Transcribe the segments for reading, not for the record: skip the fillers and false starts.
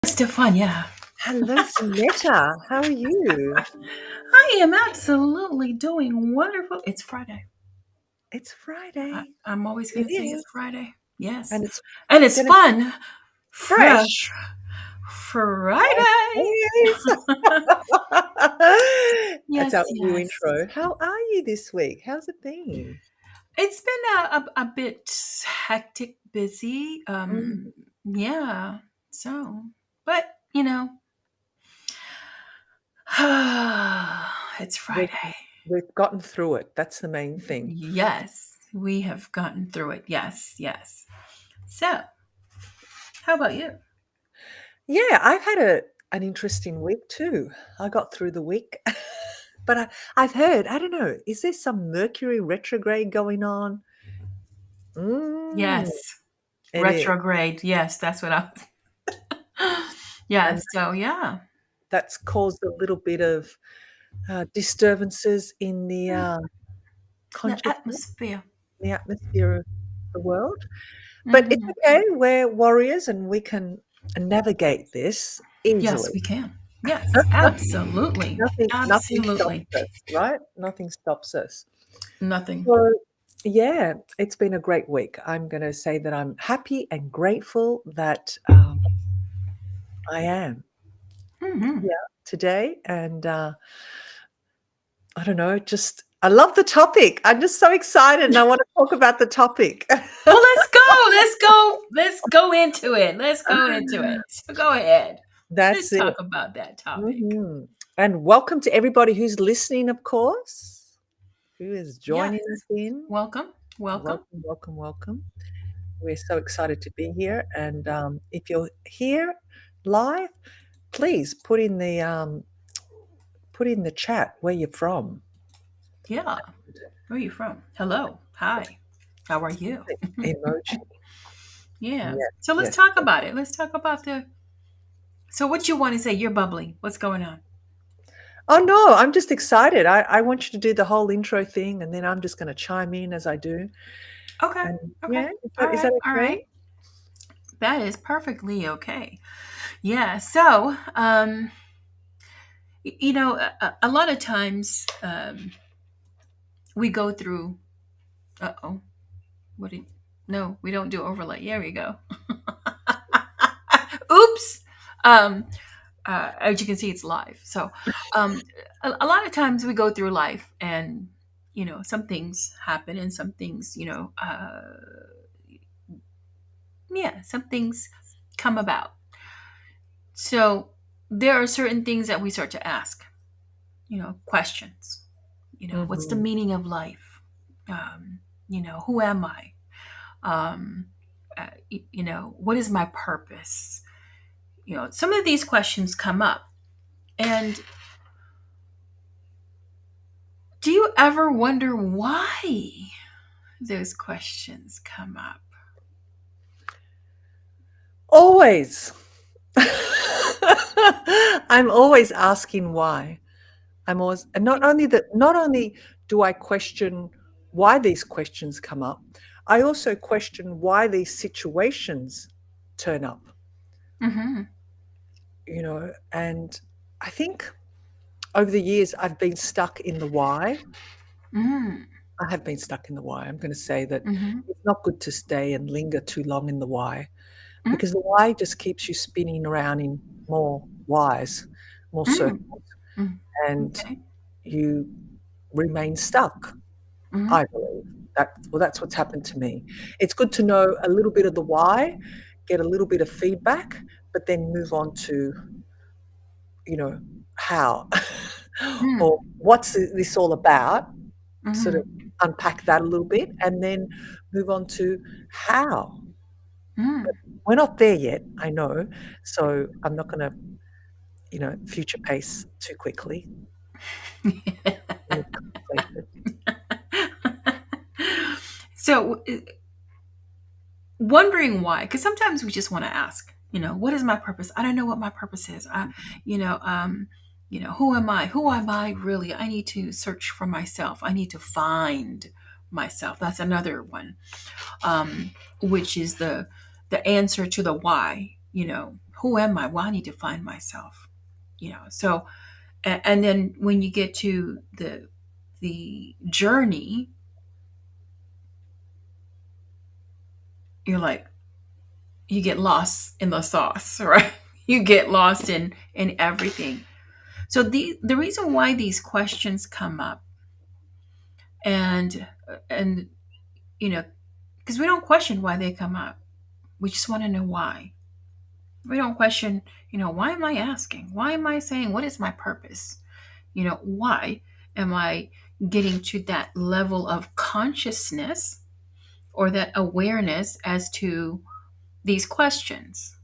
Stefania. Hello, Samantha. How are you? I am absolutely doing wonderful. It's Friday. It's Friday. I'm always It going to say it's is. Friday. Yes. And it's And it's going to be fun. fresh. Fresh Friday. Yes. That's Yes, our new yes. intro. How are you this week? How's it been? It's been a bit hectic, busy. Mm. Yeah. So, but, it's We've, Friday. we've gotten through it. That's the main thing. Yes, we have gotten through it. Yes, yes. So, how about you? Yeah, I've had an interesting week too. I got through the week. But I've heard, I don't know, is there some Mercury retrograde going on? Mm, Yes. it is. Retrograde. Yes, that's what I was. And Yes. So, yeah. that's caused a little bit of disturbances in the The consciousness, atmosphere. the atmosphere of the world. But it's Hmm. okay. We're warriors and we can navigate this Yes, easily. we can. Yes, absolutely. Nothing stops Absolutely. us, right? Nothing stops us. Nothing. So, yeah, it's been a great week. I'm going to say that I'm happy and grateful that I am Hmm. here today. And I don't know, just I love the topic. I'm just so excited and I want to talk about the topic. Well, let's go. Let's go. Let's go into it. Let's go into it. So, go ahead. That's Let's it. talk about that topic. Mhm. And welcome to everybody who's listening, of course, who is Yes. joining us in. Welcome. Welcome. Welcome, welcome, welcome. We're so excited to be here. And if you're here live, please put in the chat where you're from. Yeah. Where are you from? Hello. Hi. How are you? Emoji. Yeah. Yes, So let's yes. talk about it. Let's talk about the. So what you want to say? You're bubbling. What's going on? Oh no, I'm just excited. I want you to do the whole intro thing and then I'm just going to chime in as I do. Okay. And Okay. yeah, All is right. that All okay? right. That is perfectly okay. Yeah. So, a lot of times we go through. Uh oh. What did? No, we don't do overlay. There we go. Oops. Um, as you can see, it's live. So, um, a lot of times we go through life, and some things happen, and some things, yeah, some things come about. So there are certain things that we start to ask, questions. What's the Mhm. meaning of life? Who am I? Um, what is my purpose? Some of these questions come up, and do you ever wonder why those questions come up? Always. I'm always asking why. I'm always and not only do I question why these questions come up, I also question why these situations turn up, Mm-hmm. and I think over the years I've been stuck in the why. Mm-hmm. I have been stuck in the why. I'm going to say that Mm-hmm. it's not good to stay and linger too long in the why because the why just keeps you spinning around in more whys, more Mm-hmm. circles, Mm-hmm. and Okay. you remain stuck. Mm-hmm. I believe that's what's happened to me. It's good to know a little bit of the why, get a little bit of feedback, but then move on to how or what's this all about. Sort of Mm-hmm. unpack that a little bit, and then move on to how. Mm-hmm. We're not there yet, I know, so I'm not gonna, future pace too quickly. So, wondering why, because sometimes we just want to ask, what is my purpose? I don't know what my purpose is. You know, um, who am I? Who am I really? I need to search for myself. I need to find myself. That's another one, which is the answer to the why. Who am I? Well, I need to find myself. So and then when you get to the journey, you're like, you get lost in the sauce, right? You get lost in everything. So the reason why these questions come up, and you know because we don't question why they come up, we just want to know why. We don't question, why am I asking, why am I saying, what is my purpose, why am I getting to that level of consciousness or that awareness as to these questions.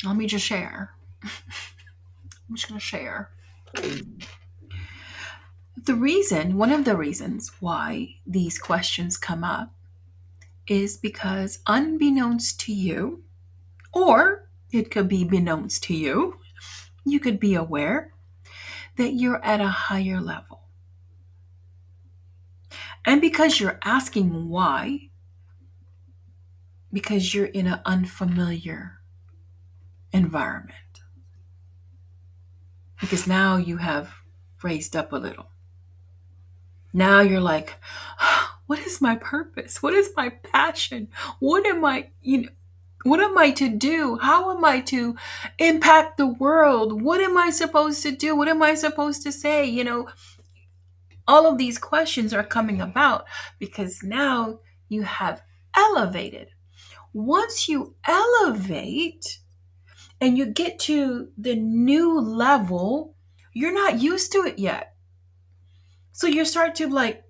Let me just share. I'm just going to share. Please. One of the reasons why these questions come up is because unbeknownst to you, or it could be beknownst to you, you could be aware that you're at a higher level. And because you're asking why, because you're in an unfamiliar environment. Because now you have raised up a little. Now you're like, what is my purpose? What is my passion? What am I, what am I to do? How am I to impact the world? What am I supposed to do? What am I supposed to say? All of these questions are coming about because now you have elevated. Once you elevate and you get to the new level, you're not used to it yet. So you start to like,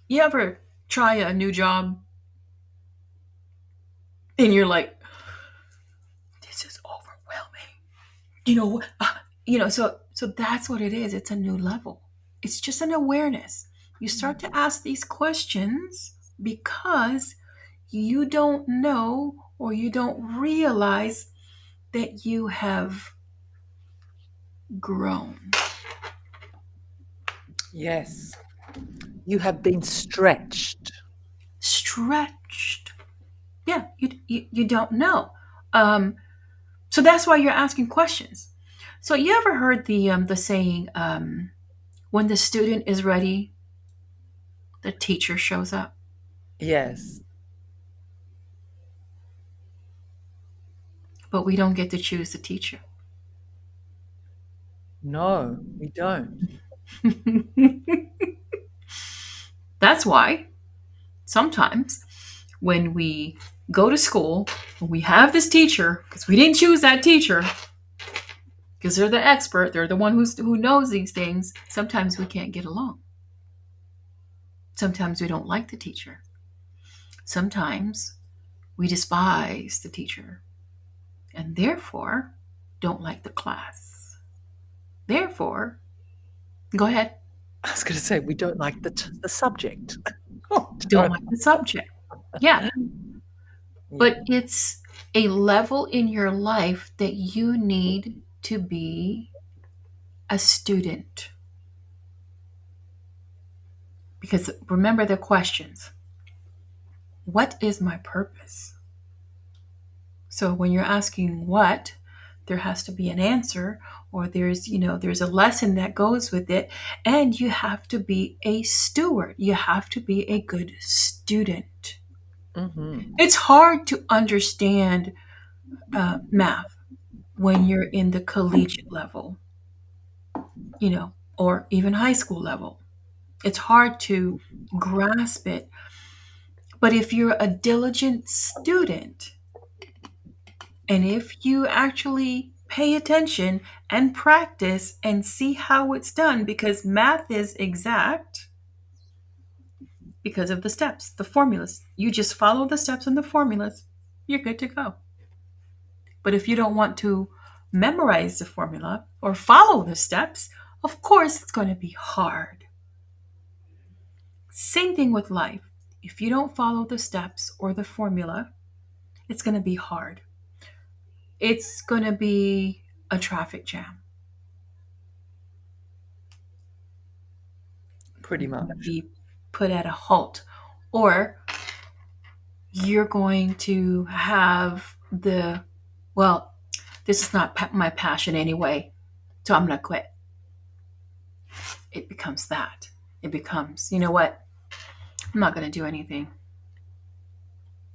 you ever try a new job and you're like, this is overwhelming. So that's what it is. It's a new level. It's just an awareness. You start to ask these questions because you don't know or you don't realize that you have grown. Yes. You have been stretched. Stretched. Yeah, you don't know. So that's why you're asking questions. So you ever heard the saying, when the student is ready, the teacher shows up? Yes. But we don't get to choose the teacher. No, we don't. That's why sometimes when we go to school, we have this teacher because we didn't choose that teacher because they're the expert, they're the one who knows these things. Sometimes we can't get along. Sometimes we don't like the teacher. Sometimes we despise the teacher and therefore don't like the class. Therefore, go ahead. I was going to say we don't like the subject. Oh, Don't like the subject. Yeah, yeah. but it's a level in your life that you need to be a student. Because remember the questions. What is my purpose? So when you're asking what, there has to be an answer, or there's a lesson that goes with it, and you have to be a steward. You have to be a good student. Mm-hmm. It's hard to understand math when you're in the collegiate level, or even high school level. It's hard to grasp it. But if you're a diligent student, and if you actually pay attention and practice and see how it's done, because math is exact because of the steps, the formulas. You just follow the steps and the formulas, you're good to go. But if you don't want to memorize the formula or follow the steps, of course it's going to be hard. Same thing with life. If you don't follow the steps or the formula, it's going to be hard. It's going to be a traffic jam. Pretty You're going to much. be put at a halt, or you're going to have the, well, this is not my passion anyway, so I'm going to quit. It becomes that. It becomes, you know what? I'm not going to do anything.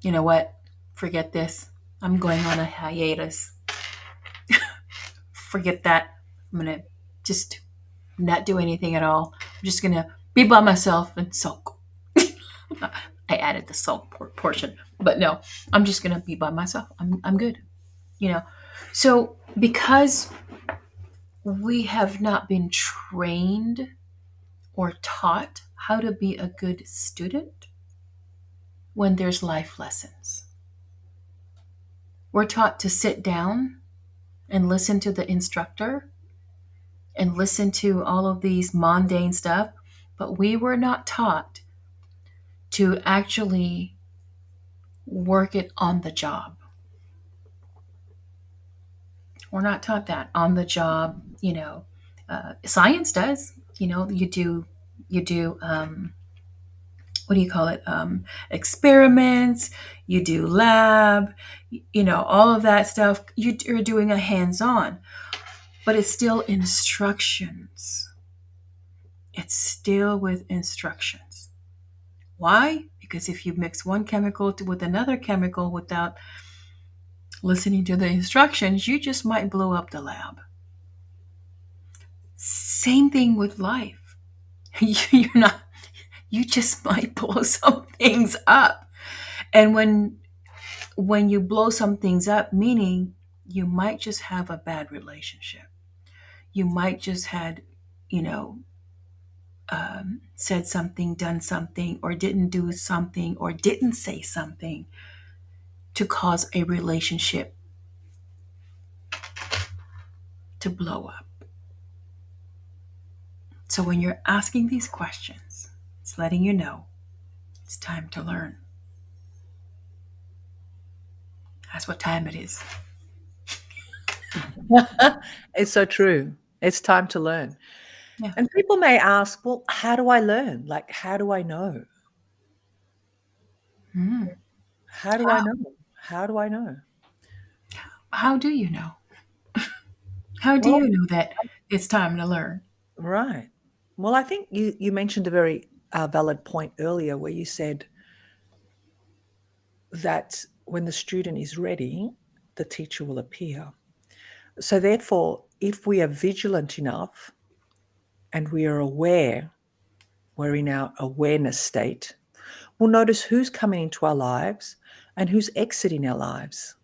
You know what? Forget this. I'm going on a hiatus. Forget that. I'm going to just not do anything at all. I'm just going to be by myself and sulk. I added the sulk portion, but no, I'm just going to be by myself. I'm good. You know, so because we have not been trained or taught how to be a good student when there's life lessons, we're taught to sit down and listen to the instructor and listen to all of these mundane stuff, but we were not taught to actually work it on the job. We're not taught that on the job. Science does. You do what do you call it? Experiments. You do lab. All of that stuff. You're doing a hands-on, but it's still instructions. It's still with instructions. Why? Because if you mix one chemical with another chemical without listening to the instructions, you just might blow up the lab. Same thing with life. You're not, you just might blow some things up. And when you blow some things up, meaning you might just have a bad relationship. You might just had, you know, said something, done something, or didn't do something, or didn't say something to cause a relationship to blow up. So when you're asking these questions, it's letting you know it's time to learn. That's what time it is. It's so true. It's time to learn. Yeah. And people may ask, well, how do I learn? Like, how do I know? Mm. How do I know? How do I know? How do you know? How do Well, you know that it's time to learn? right. Well, I think you mentioned a very valid point earlier where you said that when the student is ready, the teacher will appear. So therefore, if we are vigilant enough and we are aware, we're in our awareness state, we'll notice who's coming into our lives and who's exiting our lives.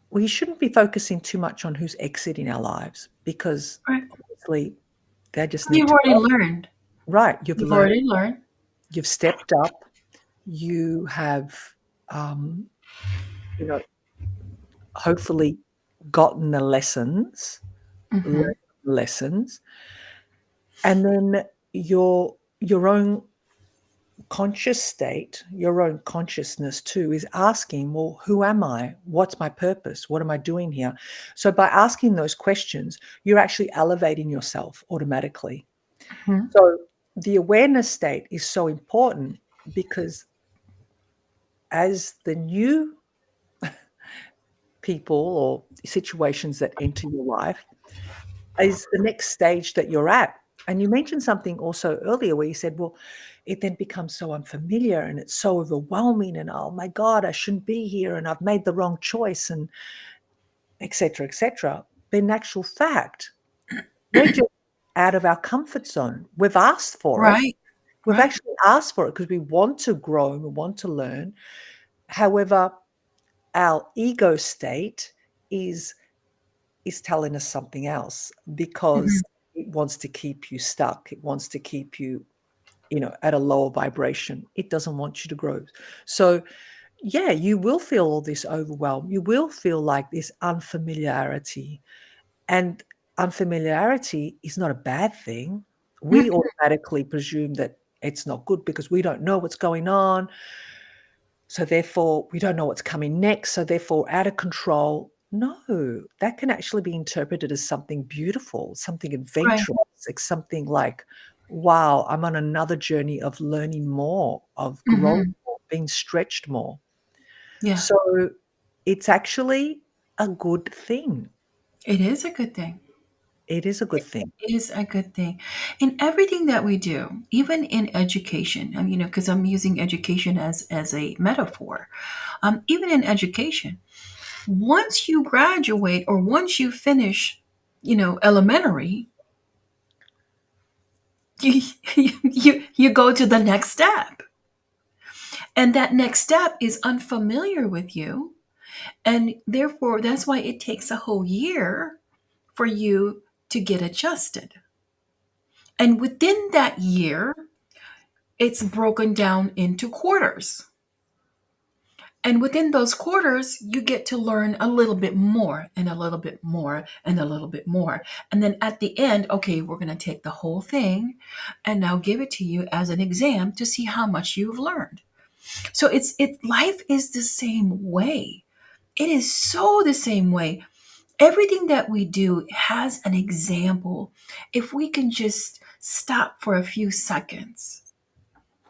We shouldn't be focusing too much on who's exiting our lives because Right. obviously they just need You've to already go. learned. Right. You've You've learned, already learned. you've stepped up, you have, um, you know, hopefully gotten the lessons, Hmm. learned lessons, and then your own conscious state, your own consciousness too, is asking, well, who am I? What's my purpose? What am I doing here? So by asking those questions, you're actually elevating yourself automatically. Hmm. So the awareness state is so important because as the new people or situations that enter your life is the next stage that you're at. And you mentioned something also earlier where you said, well, it then becomes so unfamiliar and it's so overwhelming and oh my God, I shouldn't be here and I've made the wrong choice and et cetera, et cetera. But in actual fact, we're just out of our comfort zone. We've asked for it. Right. We've Right. actually asked for it because we want to grow and we want to learn. However, our ego state is telling us something else because Hmm. it wants to keep you stuck. It wants to keep you, at a lower vibration. It doesn't want you to grow. So, yeah, you will feel all this overwhelm. You will feel like this unfamiliarity. And unfamiliarity is not a bad thing. We automatically presume that it's not good because we don't know what's going on. So therefore, we don't know what's coming next. So therefore, out of control. No, that can actually be interpreted as something beautiful, something Right. adventurous. It's something like, wow, I'm on another journey of learning more, of growing. Hmm. being stretched more. Yeah, So it's actually a good thing. it is a good thing. It is a good thing. Is a good thing in everything that we do, even in education. I mean, because I'm using education as a metaphor. Even in education, once you graduate or once you finish, elementary, you you go to the next step, and that next step is unfamiliar with you, and therefore that's why it takes a whole year for you to get adjusted. And within that year, it's broken down into quarters. And within those quarters, you get to learn a little bit more and a little bit more and a little bit more. And then at the end, okay, we're going to take the whole thing and now give it to you as an exam to see how much you've learned. So life is the same way. It is so the same way. Everything that we do has an example. If we can just stop for a few seconds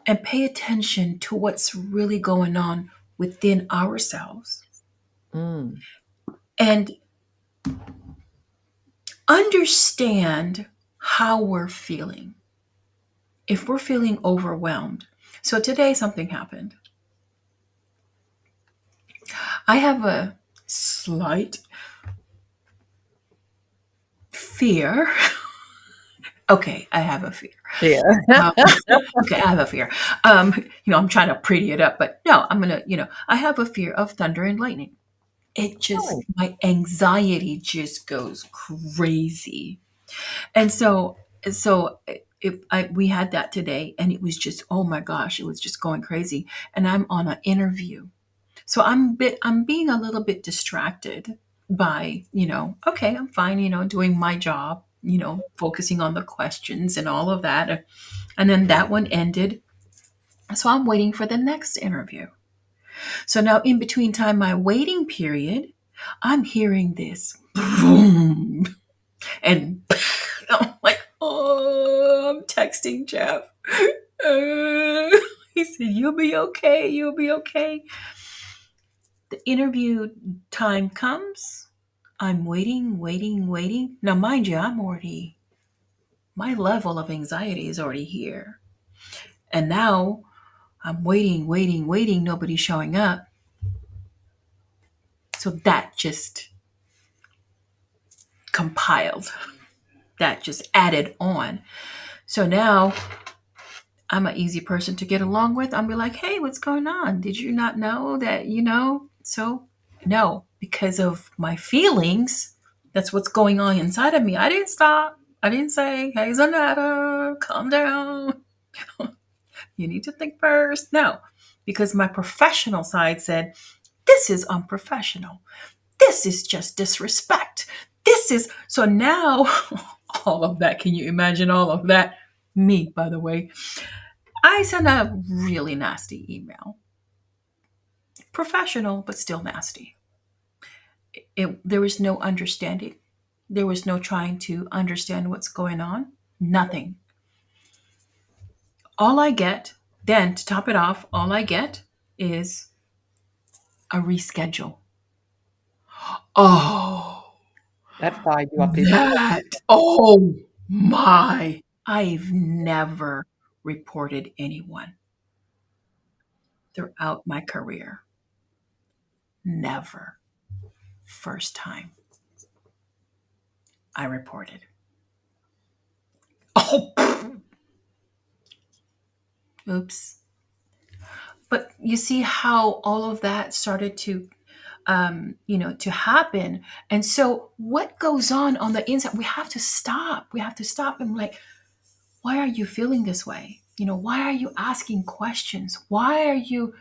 and pay attention to what's really going on within ourselves Mm, and understand how we're feeling. If we're feeling overwhelmed. So today something happened. I have a slight fear. Okay, I have a fear. yeah. Um, okay, I have a fear. I'm trying to pretty it up, but no, I have a fear of thunder and lightning. Oh, My anxiety just goes crazy. And we had that today, and it was just, oh my gosh, it was just going crazy. And I'm on an interview, so I'm being a little bit distracted by, okay, I'm fine, doing my job, focusing on the questions and all of that, and then that one ended. So I'm waiting for the next interview. So now, in between time, my waiting period, I'm hearing this boom and I'm like, oh, I'm texting Jeff. He said, "You'll be okay. You'll be okay." The interview time comes. I'm waiting, waiting, waiting. Now, mind you, my level of anxiety is already here. And now I'm waiting, waiting, waiting. Nobody's showing up. So that just compiled, that just added on. So now I'm an easy person to get along with. I'm be like, hey, what's going on? Did you not know that, So, no, because of my feelings, that's what's going on inside of me. I didn't stop. I didn't say, hey, Zanetta, calm down. You need to think first. No, because my professional side said, this is unprofessional. This is just disrespect. This is so now all of that. Can you imagine all of that? Me, by the way. I sent a really nasty email. Professional, but still nasty. There was no understanding. There was no trying to understand what's going on. Nothing. All I get, then to top it off, all I get is a reschedule. Oh, that fired you up even more. oh my. I've never reported anyone throughout my career. Never. First time I reported. Oh, oops. But you see how all of that started to happen. And so what goes on the inside? We have to stop. We have to stop and like, why are you feeling this way? Why are you asking questions? Why are you?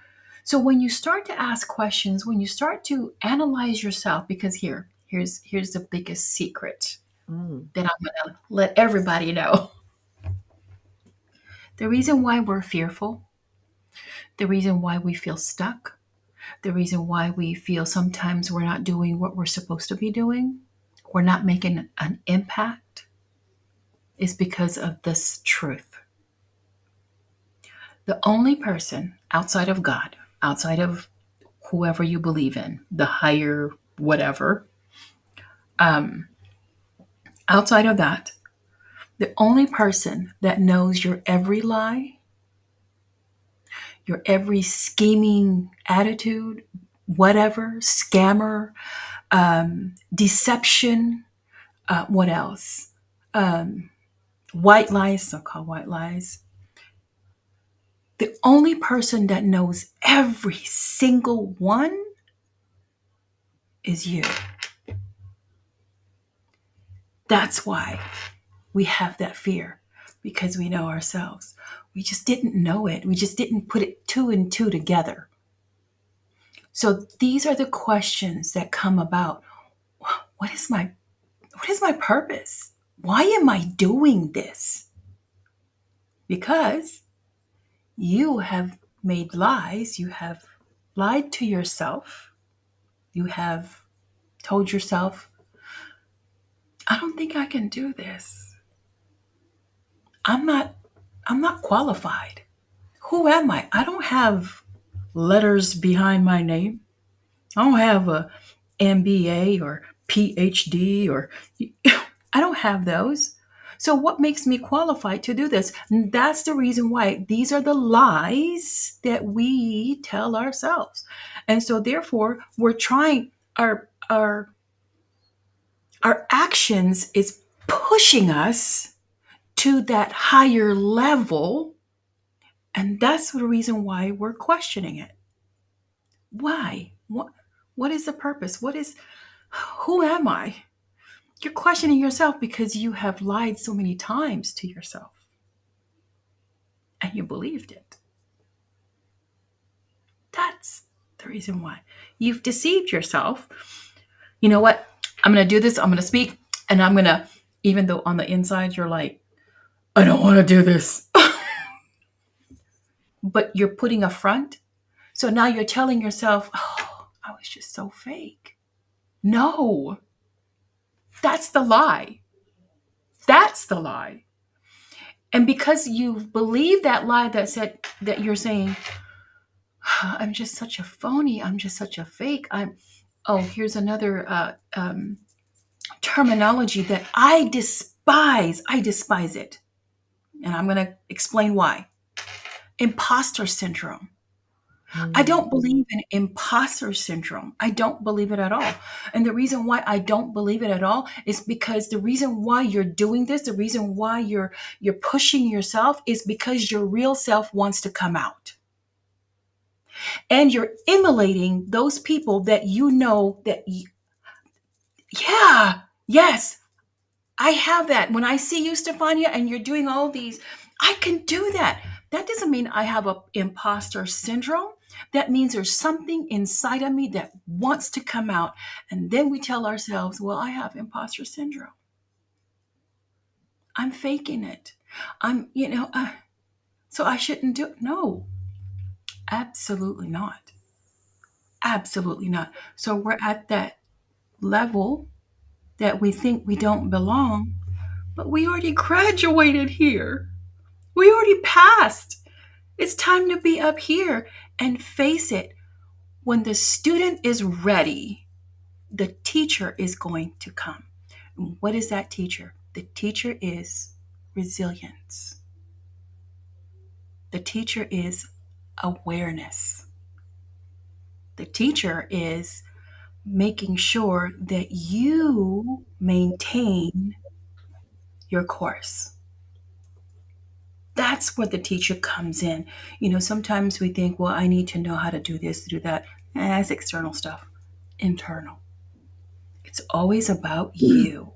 So when you start to ask questions, when you start to analyze yourself, because here's the biggest secret Mm, that I'm going to let everybody know. The reason why we're fearful, the reason why we feel stuck, the reason why we feel sometimes we're not doing what we're supposed to be doing, we're not making an impact, is because of this truth. The only person outside of God, outside of whoever you believe in, the higher whatever, um, outside of that, the only person that knows your every lie, your every scheming attitude, whatever, scammer, deception, what else? Um, White lies, so called white lies. The only person that knows every single one is you. That's why we have that fear, because we know ourselves. We just didn't know it. We just didn't put it two and two together. So these are the questions that come about. What is my what is my purpose? Why am I doing this? Because you have made lies, you have lied to yourself, you have told yourself, I don't think I can do this. I'm not I'm not qualified. Who am I? I don't have letters behind my name. I don't have a MBA or PhD or I don't have those. So what makes me qualified to do this? That's the reason why these are the lies that we tell ourselves. And so therefore we're trying our actions is pushing us to that higher level, and that's the reason why we're questioning it. Why? What is the purpose? What is who am I? You're questioning yourself because you have lied so many times to yourself and you believed it. That's the reason why. You've deceived yourself. You know what? I'm going to do this. I'm going to speak and I'm going to, even though on the inside you're like, I don't want to do this, but you're putting a front. So now you're telling yourself, oh, I was just so fake. No, that's the lie. That's the lie. And because you believe that lie that said that you're saying, I'm just such a phony. I'm just such a fake. Oh, here's another terminology that I despise. I despise it. And I'm going to explain why. Imposter syndrome. I Mm. don't believe in imposter syndrome. I don't believe it at all. And the reason why I don't believe it at all is because the reason why you're doing this, the reason why you're pushing yourself is because your real self wants to come out. And you're emulating those people that you know yeah, yes, I have that. When I see you, Stefania, and you're doing all these, I can do that. That doesn't mean I have a imposter syndrome. That means there's something inside of me that wants to come out. And then we tell ourselves, well, I have imposter syndrome. I'm faking it. So I shouldn't do it. No, absolutely not. Absolutely not. So we're at that level that we think we don't belong, but we already graduated here. We already passed. It's time to be up here and face it. When the student is ready, the teacher is going to come. And what is that teacher? The teacher is resilience. The teacher is awareness. The teacher is making sure that you maintain your course. That's where the teacher comes in. Sometimes we think, well, I need to know how to do this, do that. That's external stuff. Internal. It's always about you.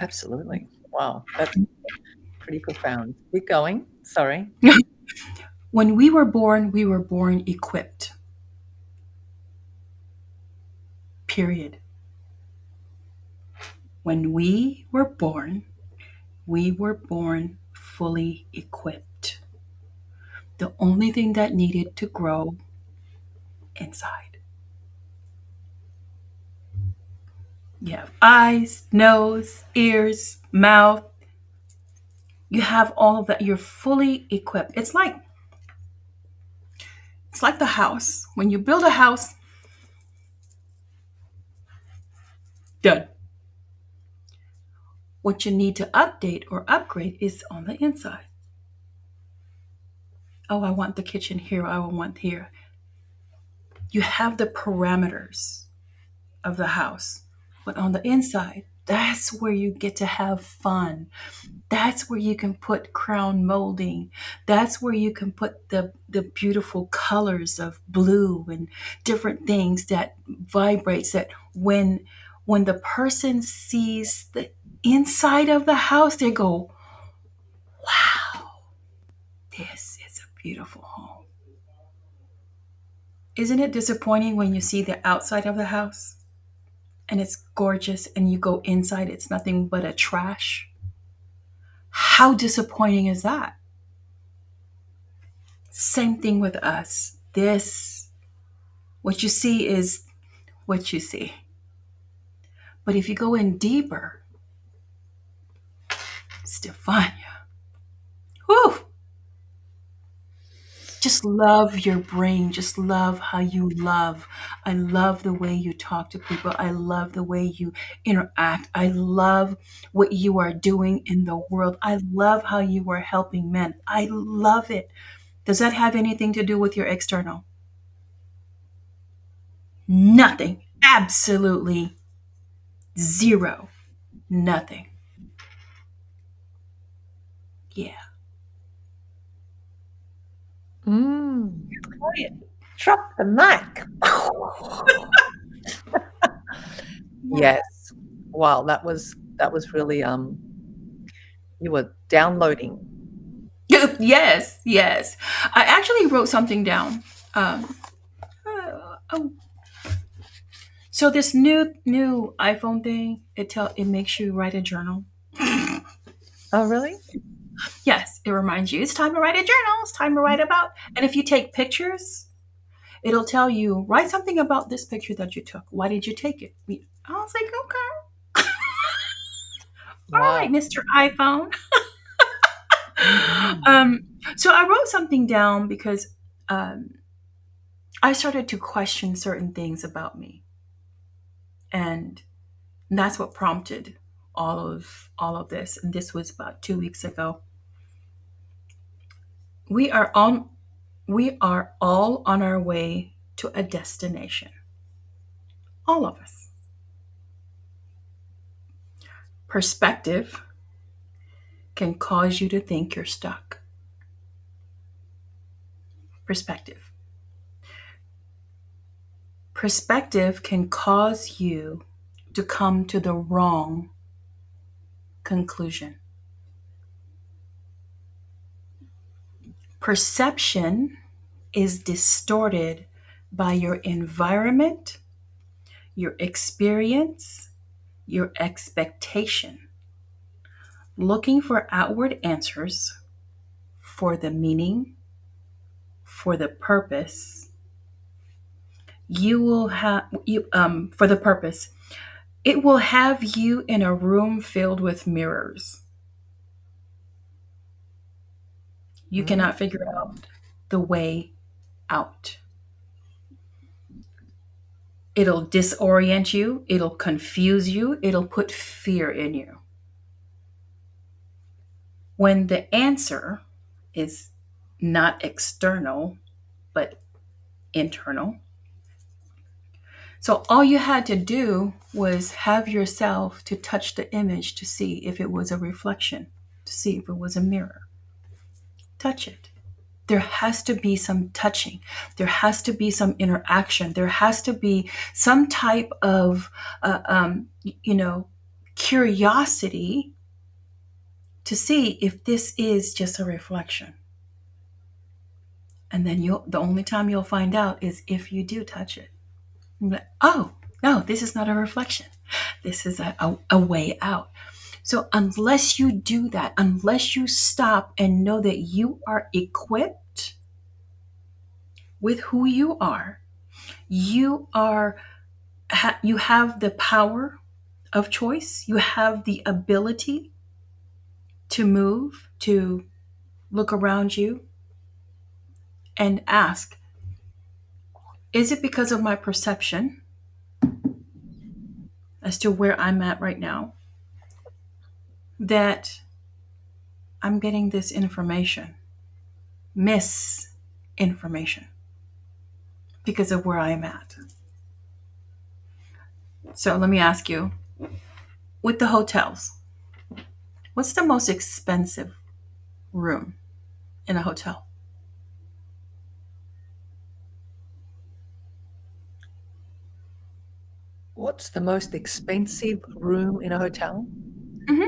Absolutely. Wow, that's pretty profound. Keep going. Sorry. When we were born equipped. Period. When we were born fully equipped. The only thing that needed to grow inside. You have eyes, nose, ears, mouth, You have all of that. You're fully equipped. It's like the house. When you build a house, done. What you need to update or upgrade is on the inside. Oh, I want the kitchen here. I want here. You have the parameters of the house, but on the inside, that's where you get to have fun. That's where you can put crown molding. That's where you can put the beautiful colors of blue and different things that vibrates, that when the person sees the inside of the house, they go, wow, this is a beautiful home. Isn't it disappointing when you see the outside of the house and it's gorgeous and you go inside, it's nothing but a trash? How disappointing is that? Same thing with us. What you see is what you see. But if you go in deeper, Stefania, whew, just love your brain. Just love how you love. I love the way you talk to people. I love the way you interact. I love what you are doing in the world. I love how you are helping men. I love it. Does that have anything to do with your external? Nothing. Absolutely zero. Nothing. Yeah. Mm. Drop the mic. Yes. Wow, that was really you were downloading. Yes, yes. I actually wrote something down. Oh, so this new iPhone thing, it makes you write a journal. Oh, really? Yes, it reminds you it's time to write a journal. It's time to write about. And if you take pictures, it'll tell you write something about this picture that you took. Why did you take it? I was like, okay, all right, Wow. Mr. iPhone. Mhm. Um, so I wrote something down because um, I started to question certain things about me, and that's what prompted all of this. And this was about 2 weeks ago. We are on we are all on our way to a destination. All of us. Perspective can cause you to think you're stuck. Perspective. Perspective can cause you to come to the wrong conclusion. Perception is distorted by your environment, your experience, your expectation. Looking for outward answers for the meaning, for the purpose, you will have you for the purpose. It will have you in a room filled with mirrors. You Mm. cannot figure out the way out. It'll disorient you, it'll confuse you, it'll put fear in you. When the answer is not external, but internal. So all you had to do was have yourself to touch the image to see if it was a reflection, to see if it was a mirror. Touch it. There has to be some touching. There has to be some interaction. There has to be some type of, you know, curiosity to see if this is just a reflection. And then the only time you'll find out is if you do touch it. You'll be like, oh, no, this is not a reflection. This is a way out. So unless you do that, unless you stop and know that you are equipped with who you are, you have the power of choice, you have the ability to move, to look around you and ask, is it because of my perception as to where I'm at right now that I'm getting this information, misinformation, because of where I'm at? So let me ask you, with the hotels, what's the most expensive room in a hotel? What's the most expensive room in a hotel? Hmm.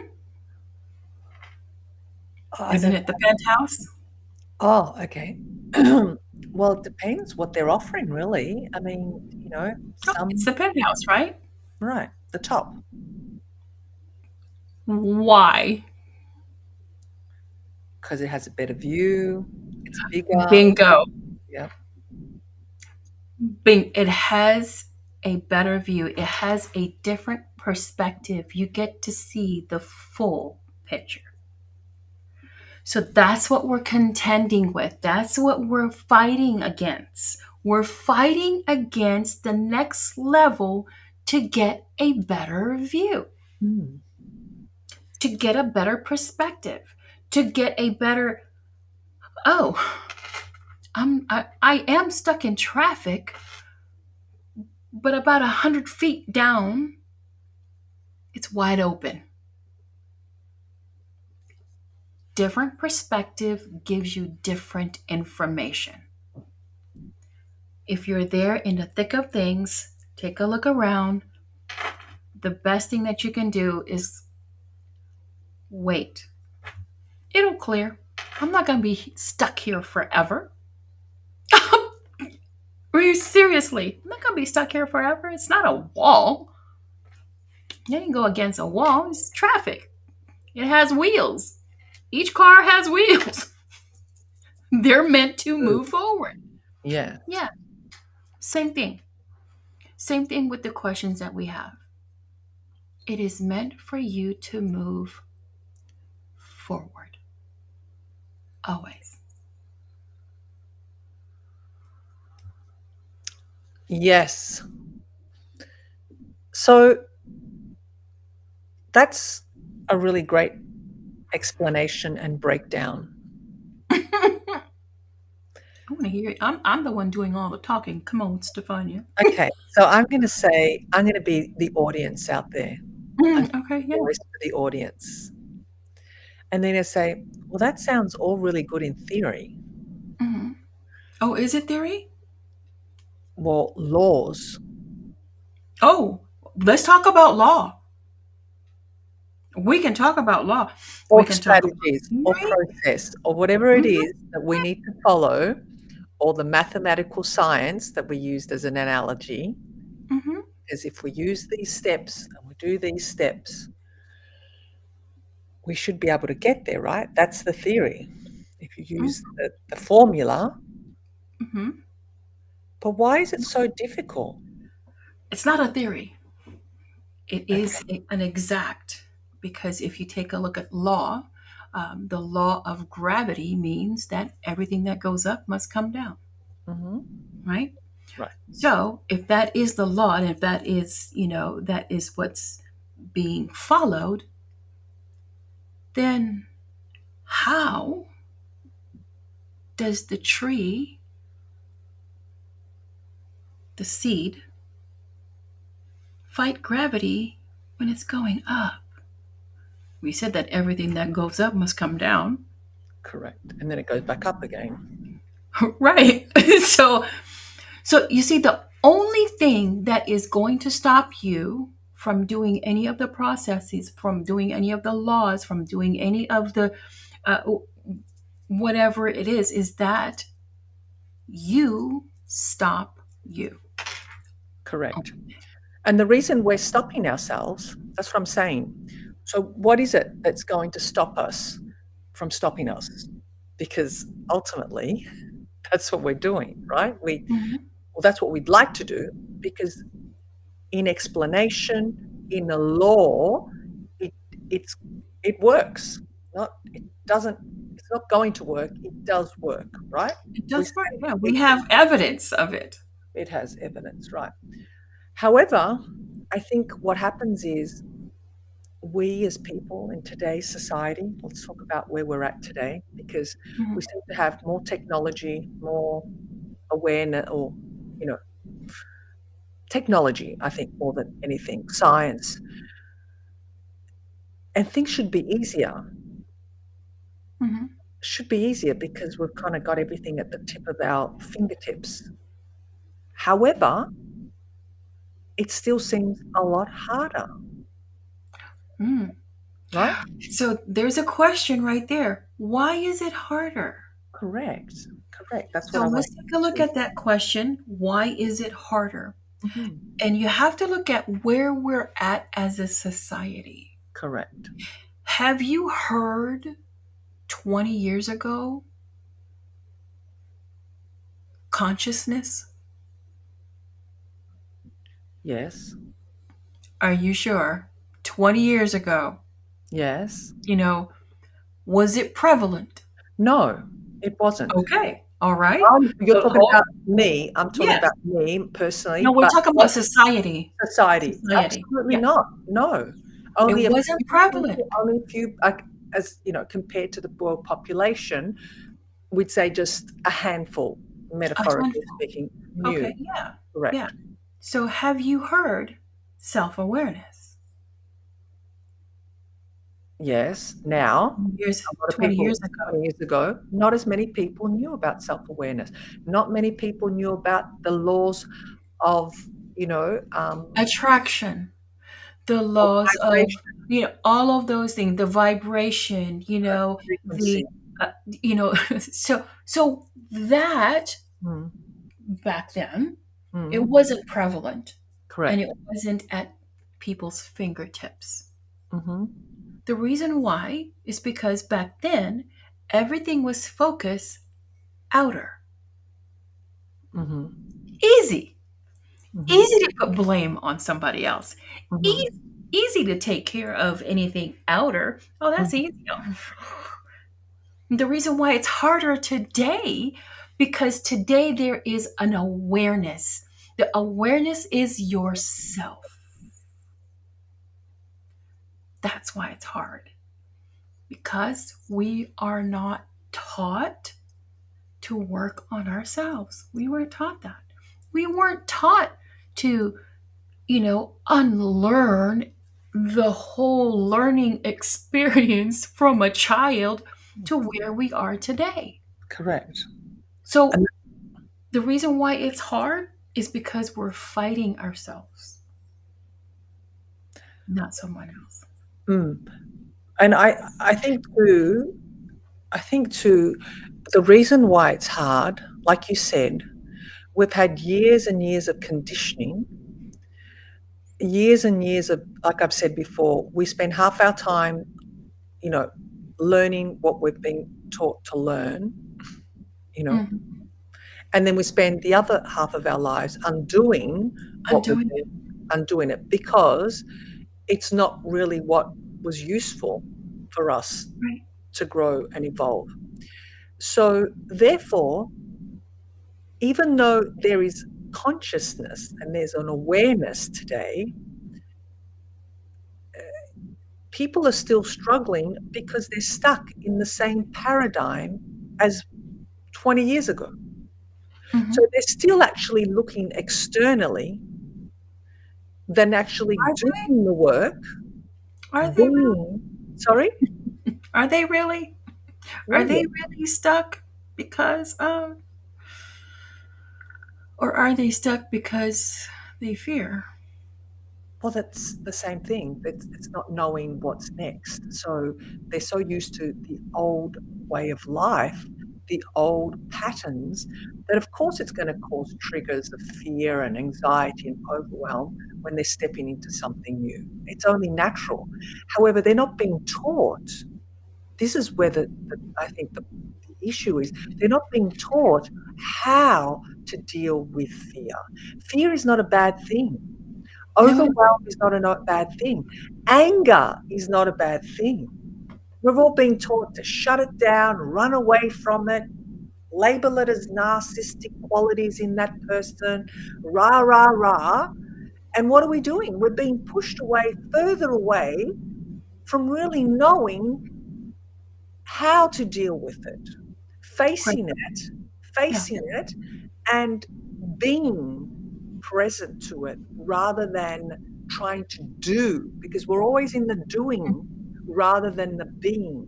Oh, I Isn't don't it the penthouse? Oh, okay. Well, it depends what they're offering, really. I mean, Oh, it's some the penthouse, right? right, the top, Why? because it has a better view, it's bigger. Bingo. Yeah. It has a better view. It has a different perspective. You get to see the full picture. So that's what we're contending with. That's what we're fighting against. We're fighting against the next level to get a better view, Mm. to get a better perspective, to get a better, oh, I am stuck in traffic, but about 100 feet down, it's wide open. Different perspective gives you different information. If you're there in the thick of things, take a look around. The best thing that you can do is wait. It'll clear. I'm not going to be stuck here forever. Seriously, I'm not going to be stuck here forever. It's not a wall. You can go against a wall. It's traffic. It has wheels. Each car has wheels. They're meant to True. move forward. Yeah. Yeah, same thing. Same thing with the questions that we have. It is meant for you to move forward. Always. Yes. So that's a really great explanation and breakdown. I want to hear it. I'm the one doing all the talking. Come on, Stefania. Okay, so I'm going to be the audience out there. I'm Okay, the yeah. voice for the audience. And then I say, well, that sounds all really good in theory. Hmm. Oh, is it theory? Well, laws Oh, let's talk about law. We can talk about law. We or can talk about strategies or theory. process or whatever it Hmm. is that we need to follow, or the mathematical science that we used as an analogy. Hmm. Because if we use these steps and we do these steps, we should be able to get there, right? That's the theory. If you use the formula, Hmm. but why is it so difficult? It's not a theory. It Okay. is an exact, because if you take a look at law, the law of gravity means that everything that goes up must come down, Hmm. right? Right. So if that is the law, and if that is, that is what's being followed, then how does the tree, the seed, fight gravity when it's going up? We said that everything that goes up must come down. Correct. And then it goes back up again. Right. so so you see, the only thing that is going to stop you from doing any of the processes, from doing any of the laws, from doing any of the uh, whatever it is that you stop you. Correct. And the reason we're stopping ourselves, that's what I'm saying. So, what is it that's going to stop us from stopping us? Because ultimately, that's what we're doing, right? Mhm. Well, that's what we'd like to do, because in explanation, in the law, it, it's, it works. Not it doesn't it's not going to work, it does work, right? It We does work. say Yeah, it we have evidence of it. it has evidence, right? However, I think what happens is we as people in today's society, let's talk about where we're at today, because we Mhm, seem to have more technology, more awareness, or, you know, technology, I think, more than anything, science, and things mhm. should be easier because we've kind of got everything at the tip of our fingertips. However, it still seems a lot harder, Mm. right? So there's a question right there. Why is it harder? Correct. Correct. That's what So I want let's to take a get look to. at that question. Why is it harder? Mhm. And you have to look at where we're at as a society. Correct. Have you heard 20 years ago consciousness? Yes. Are you sure? 20 years ago, Yes. you know, was it prevalent? No, it wasn't. Okay. All right. You're The talking about whole, me. I'm talking yes. about me No, personally, we're but talking what about society. society? Society. Absolutely Yes. not. No. It Only a wasn't few prevalent. people, only a few, like, as you know, compared to the world population, we'd say just a handful, A metaphorically handful. speaking, knew. Okay. Yeah. Yeah. Correct. So have you heard self awareness? Yes. Now, Years, a lot of 20 people years ago. 20 years ago, not as many people knew about self-awareness. Not many people knew about the laws of, you know, Attraction, the of laws of, vibration, all of those things, the vibration, the, frequency. so that Mm, back then, it mm, wasn't prevalent and correct. it wasn't at people's fingertips. Mhm, The reason why is because back then, everything was focused outer. mhm, Easy. mhm, Easy to put blame on somebody else. mhm, Easy, easy to take care of anything outer. Oh, that's mhm. easy. The reason why it's harder today, because today there is an awareness. The awareness is yourself. That's why it's hard, because we are not taught to work on ourselves. We weren't taught that. We weren't taught to, unlearn the whole learning experience from a child to where we are today. Correct. So And the reason why it's hard is because we're fighting ourselves, not someone else. mm, and I think too, the reason why it's hard, like you said, we've had years and years of conditioning, years and years of, like I've said before, we spend half our time, you know, learning what we've been taught to learn, you know, Mhm. and then we spend the other half of our lives undoing what we've Undoing been it. undoing it because it's not really what was useful for us Right. to grow and evolve. So, therefore, even though there is consciousness and there's an awareness today, people are still struggling because they're stuck in the same paradigm as 20 years ago. So Mhm. they're still actually looking externally than actually Are they? doing the work, Are they really? being, sorry, Are they really? Are really. they really stuck because or are they stuck because they fear? Well, that's the same thing. It's not knowing what's next. So they're so used to the old way of life, the old patterns, that of course it's going to cause triggers of fear and anxiety and overwhelm when they're stepping into something new. It's only natural. However, they're not being taught. This is where I think the issue is they're not being taught how to deal with fear. Fear is not a bad thing. No, it Overwhelm is not a bad thing. Anger is not a bad thing. We've all been taught to shut it down, run away from it, label it as narcissistic qualities in that person, rah, rah, rah. And what are we doing? We're being pushed away, further away from really knowing how to deal with it, Right. facing it, Yeah. facing it, and being present to it rather than trying to do, because we're always in the doing rather than the being.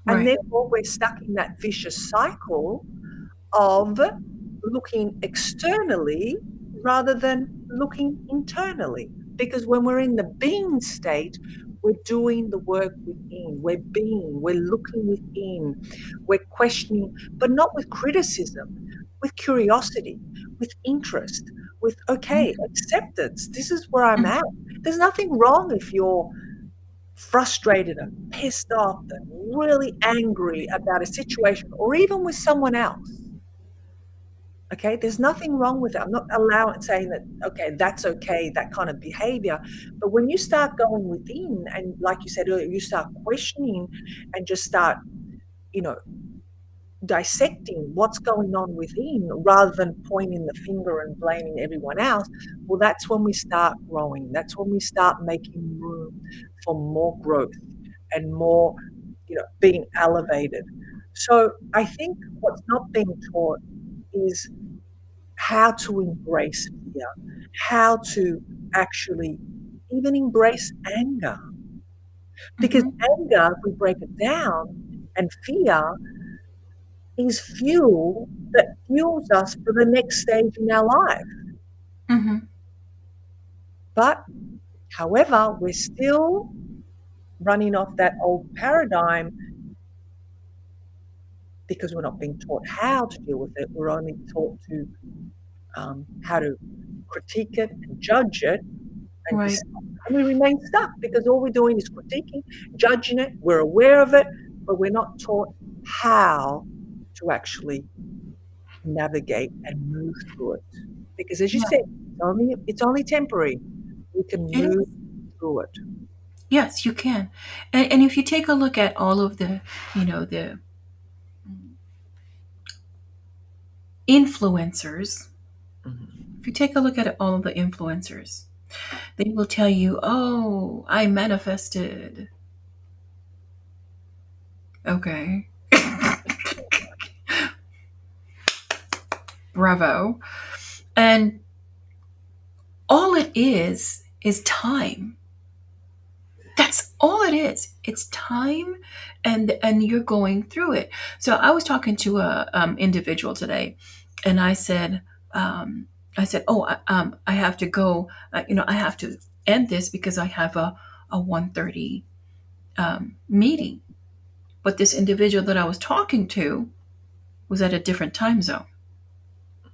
And Right. therefore, we're stuck in that vicious cycle of looking externally rather than looking internally. Because when we're in the being state, we're doing the work within, we're being, we're looking within, we're questioning, but not with criticism, with curiosity, with interest, with, okay, acceptance. This is where I'm at. There's nothing wrong if you're frustrated and pissed off and really angry about a situation or even with someone else. Okay, there's nothing wrong with it. I'm not allowing saying that, okay, that's okay, that kind of behavior. But when you start going within and like you said earlier, you start questioning and just start, you know, dissecting what's going on within rather than pointing the finger and blaming everyone else, well, that's when we start growing. That's when we start making room for more growth and more, being elevated. So I think what's not being taught is how to embrace fear, how to actually even embrace anger. Because Mm-hmm. anger, if we break it down, and fear is fuel that fuels us for the next stage in our life. Mm-hmm. But however, we're still running off that old paradigm because we're not being taught how to deal with it. We're only taught to how to critique it and judge it and Right. decide. And we remain stuck because all we're doing is critiquing, judging it. We're aware of it, but we're not taught how to actually navigate and move through it. Because as you Yeah. said, it's only temporary. We can It move is. through it. Yes, you can. And if you take a look at all of the influencers, Mhm. if you take a look at all of the influencers, they will tell you, "Oh, I manifested." Okay. Bravo. And all it is time. That's all it is. It's time, and you're going through it. So I was talking to a individual today, and um, I said, oh, I have to go. I have to end this because I have a 1:30 meeting. But this individual that I was talking to was at a different time zone.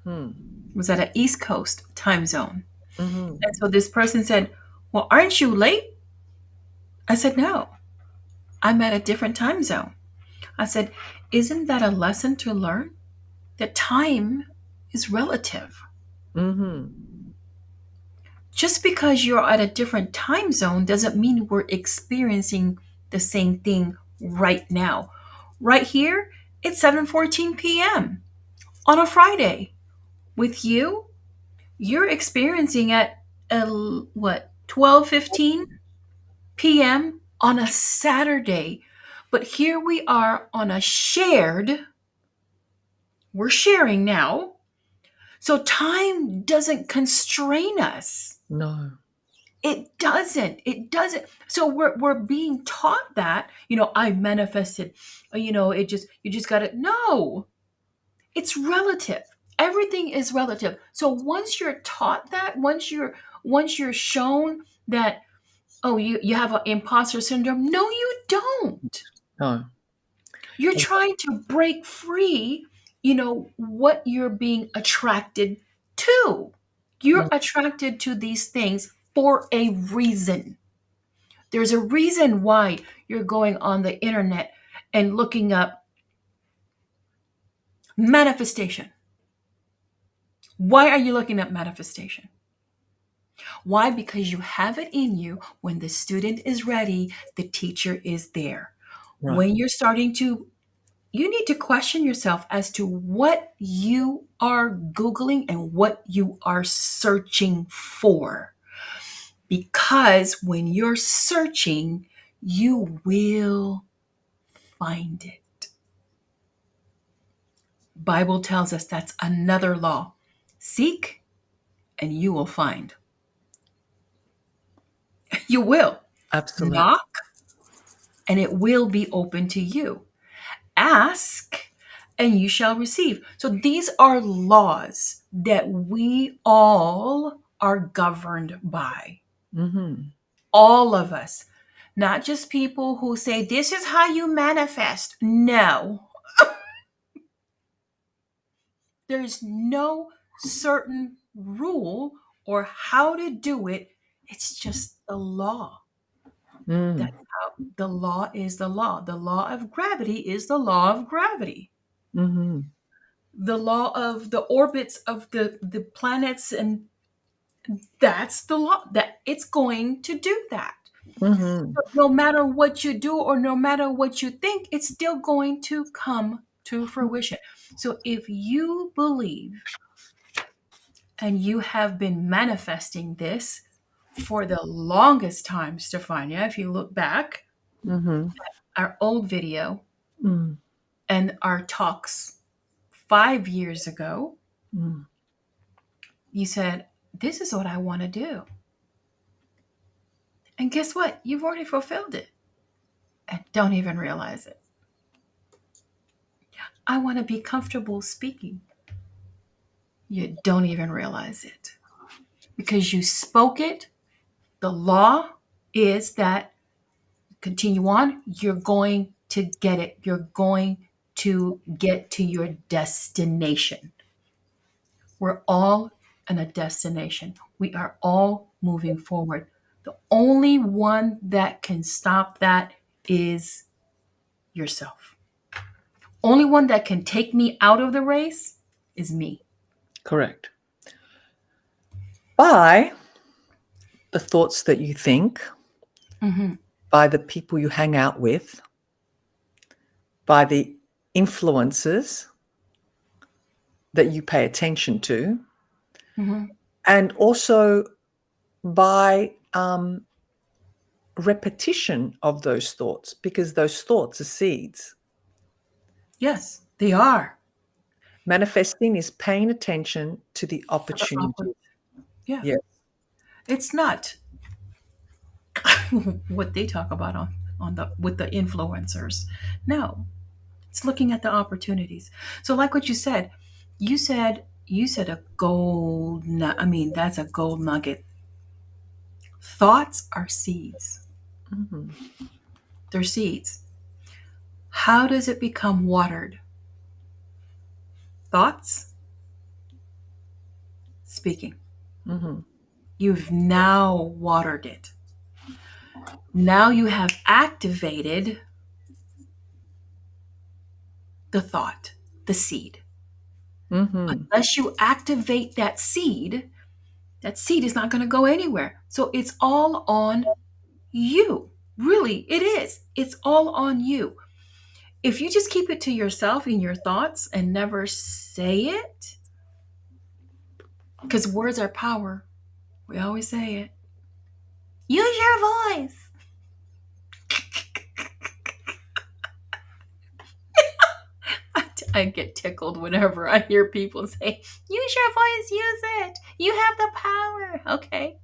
Mhm. Was at an East Coast time zone, Mhm. and so this person said, "Well, aren't you late?" I said, "No, I'm at a different time zone." I said, "Isn't that a lesson to learn? That time is relative. Mhm. Just because you're at a different time zone doesn't mean we're experiencing the same thing right now. Right here, it's 7:14 p.m. on a Friday. With you, you're experiencing at what 12:15 p.m. on a Saturday. But here we are on a we're sharing now. So time doesn't constrain us. No. It doesn't. It doesn't. So we're being taught that, I manifested, you just got to no. It's relative. Everything is relative. So once you're taught that, once you're shown that, oh, you have an imposter syndrome, no you don't. No. You're And trying to break free, what you're being attracted to. You're mm, attracted to these things for a reason. There's a reason why you're going on the internet and looking up manifestation. Why are you looking up manifestation? Why? Because you have it in you. When the student is ready, the teacher is there. Right. When you're starting to, you need to question yourself as to what you are Googling and what you are searching for. Because when you're searching, you will find it. Bible tells us that's another law. Seek and you will find. You will. Absolutely. Knock and it will be open to you. Ask and you shall receive. So these are laws that we all are governed by. Mhm. All of us. Not just people who say, this is how you manifest. No, there's no certain rule or how to do it. It's just the law. Mm. That's how the law is the law. The law of gravity is the law of gravity. Mhm. The law of the orbits of the planets, and that's the law that it's going to do that. Mhm. No matter what you do or no matter what you think, it's still going to come to fruition. So if you believe and you have been manifesting this for the longest time, Stefania, if you look back Mhm. our old video Mm. and our talks 5 years ago, Mm. you said, this is what I want to do. And guess what? You've already fulfilled it and don't even realize it. I want to be comfortable speaking. You don't even realize it because you spoke it. The law is that continue on, you're going to get it. You're going to get to your destination. We're all in a destination. We are all moving forward. The only one that can stop that is yourself. Only one that can take me out of the race is me. Correct. By the thoughts that you think, Hmm. by the people you hang out with, by the influences that you pay attention to, Hmm. and also by repetition of those thoughts, because those thoughts are seeds. Yes, they are. Manifesting is paying attention to the To the opportunity. Yeah, Yes. it's not what they talk about on the with the influencers. No, it's looking at the opportunities. So, like what you said a gold. I mean, that's a gold nugget. Thoughts are seeds. Mhm. They're seeds. How does it become watered? Thoughts, speaking. Mhm. You've now watered it. Now you have activated the thought, the seed. Mhm. Unless you activate that seed is not going to go anywhere. So it's all on you. Really, it is. It's all on you. If you just keep it to yourself in your thoughts and never say it, because words are power, we always say it. Use your voice. I get tickled whenever I hear people say, use your voice, use it. You have the power. Okay.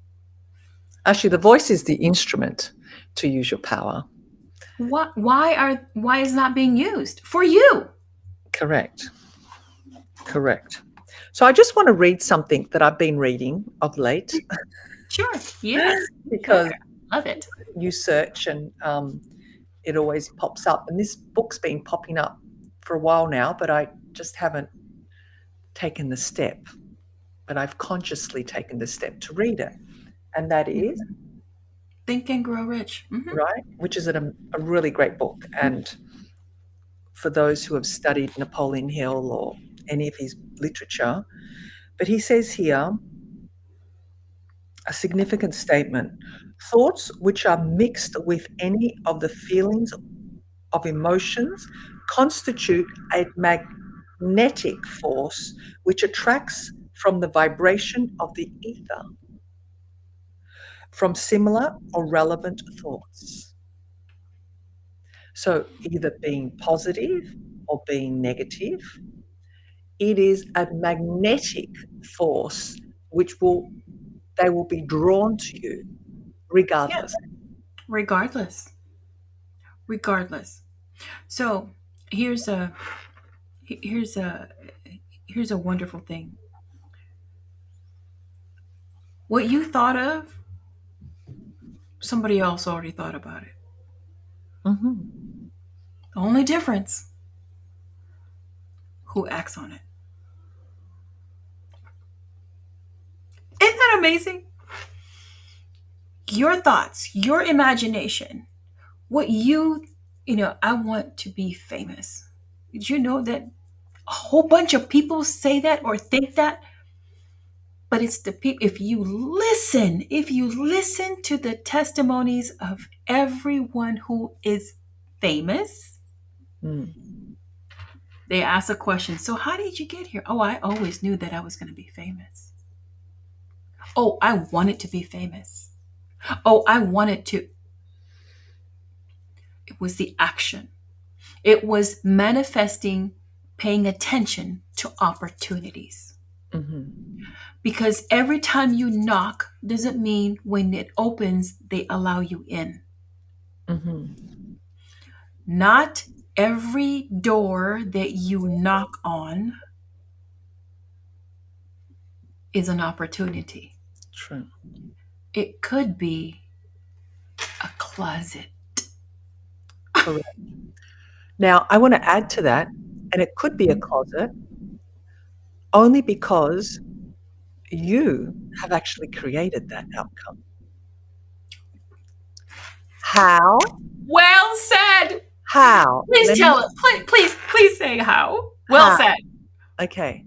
Actually, the voice is the instrument to use your power. Why is it not being used? For you. Correct. Correct. So I just want to read something that I've been reading of late Sure. Yes. Sure. because Love it. you search and it always pops up. And this book's been popping up for a while now, but I just haven't taken the step. But I've consciously taken the step to read it. And that is, Think and Grow Rich. right, which is a really great book. And for those who have studied Napoleon Hill or any of his literature, but he says here a significant statement: thoughts which are mixed with any of the feelings of emotions constitute a magnetic force which attracts from the vibration of the ether from similar or relevant thoughts. So, either being positive or being negative, it is a magnetic force which they will be drawn to you Yeah. regardless. Regardless. Regardless. So here's a here's a here's a wonderful thing. What you thought of, somebody else already thought about it. Mhm. The only difference, who acts on it. Isn't that amazing? Your thoughts, your imagination, what I want to be famous. Did you know that a whole bunch of people say that or think that? But it's the people, if you listen to the testimonies of everyone who is famous, Mm. they ask a question. So, how did you get here? Oh, I always knew that I was going to be famous. Oh, I wanted to be famous. Oh, I wanted to. It was the action, it was manifesting, paying attention to opportunities. Mhm. Because every time you knock doesn't mean when it opens, they allow you in. Mhm. Not every door that you knock on is an opportunity. True. It could be a closet. Correct. Now, I want to add to that, and it could be a closet only because you have actually created that outcome. How? Well said. How? Please Let me tell us. Please say how. Well how? said. Okay.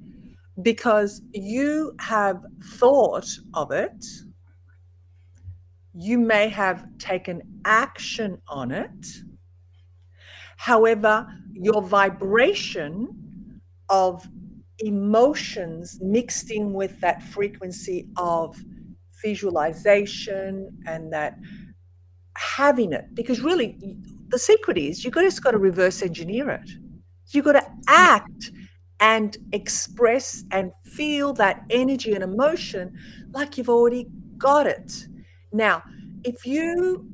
Because you have thought of it, you may have taken action on it. However, your vibration of emotions mixed in with that frequency of visualization and that having it, because really the secret is just got to reverse engineer it. You got to act and express and feel that energy and emotion like you've already got it. Now, if you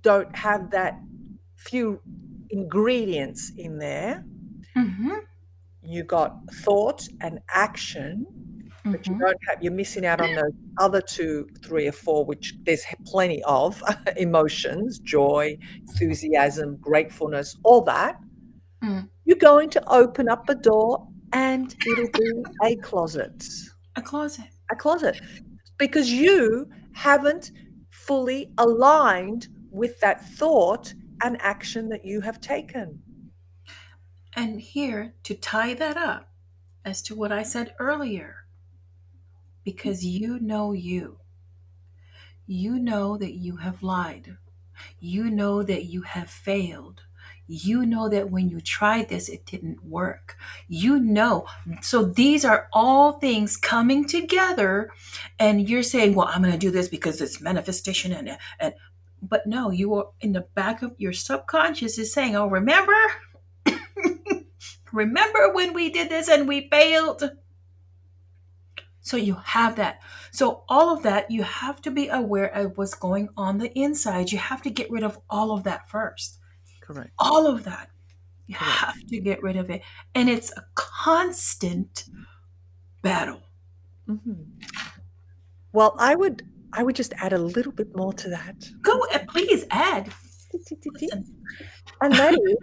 don't have that few ingredients in there, Mm-hmm. you got thought and action, but you Mm-hmm. don't have, you're missing out on those other two, three, or four, which there's plenty of emotions, joy, enthusiasm, gratefulness, all that. Mm. You're going to open up a door and it'll be a closet. A closet. A closet. Because you haven't fully aligned with that thought and action that you have taken. And here to tie that up as to what I said earlier, because you know that you have lied. You know that you have failed. You know that when you tried this, it didn't work. You know. So these are all things coming together, and you're saying, well, I'm going to do this because it's manifestation. But no, you are in the back of your subconscious is saying, oh, remember? Remember when we did this and we failed? So you have that. So all of that, you have to be aware of what's going on the inside. You have to get rid of all of that first. Correct. All of that. You Correct. have to get rid of it. And it's a constant battle. Mhm. Well, I would just add a little bit more to that. Go, please add. Listen. And that is,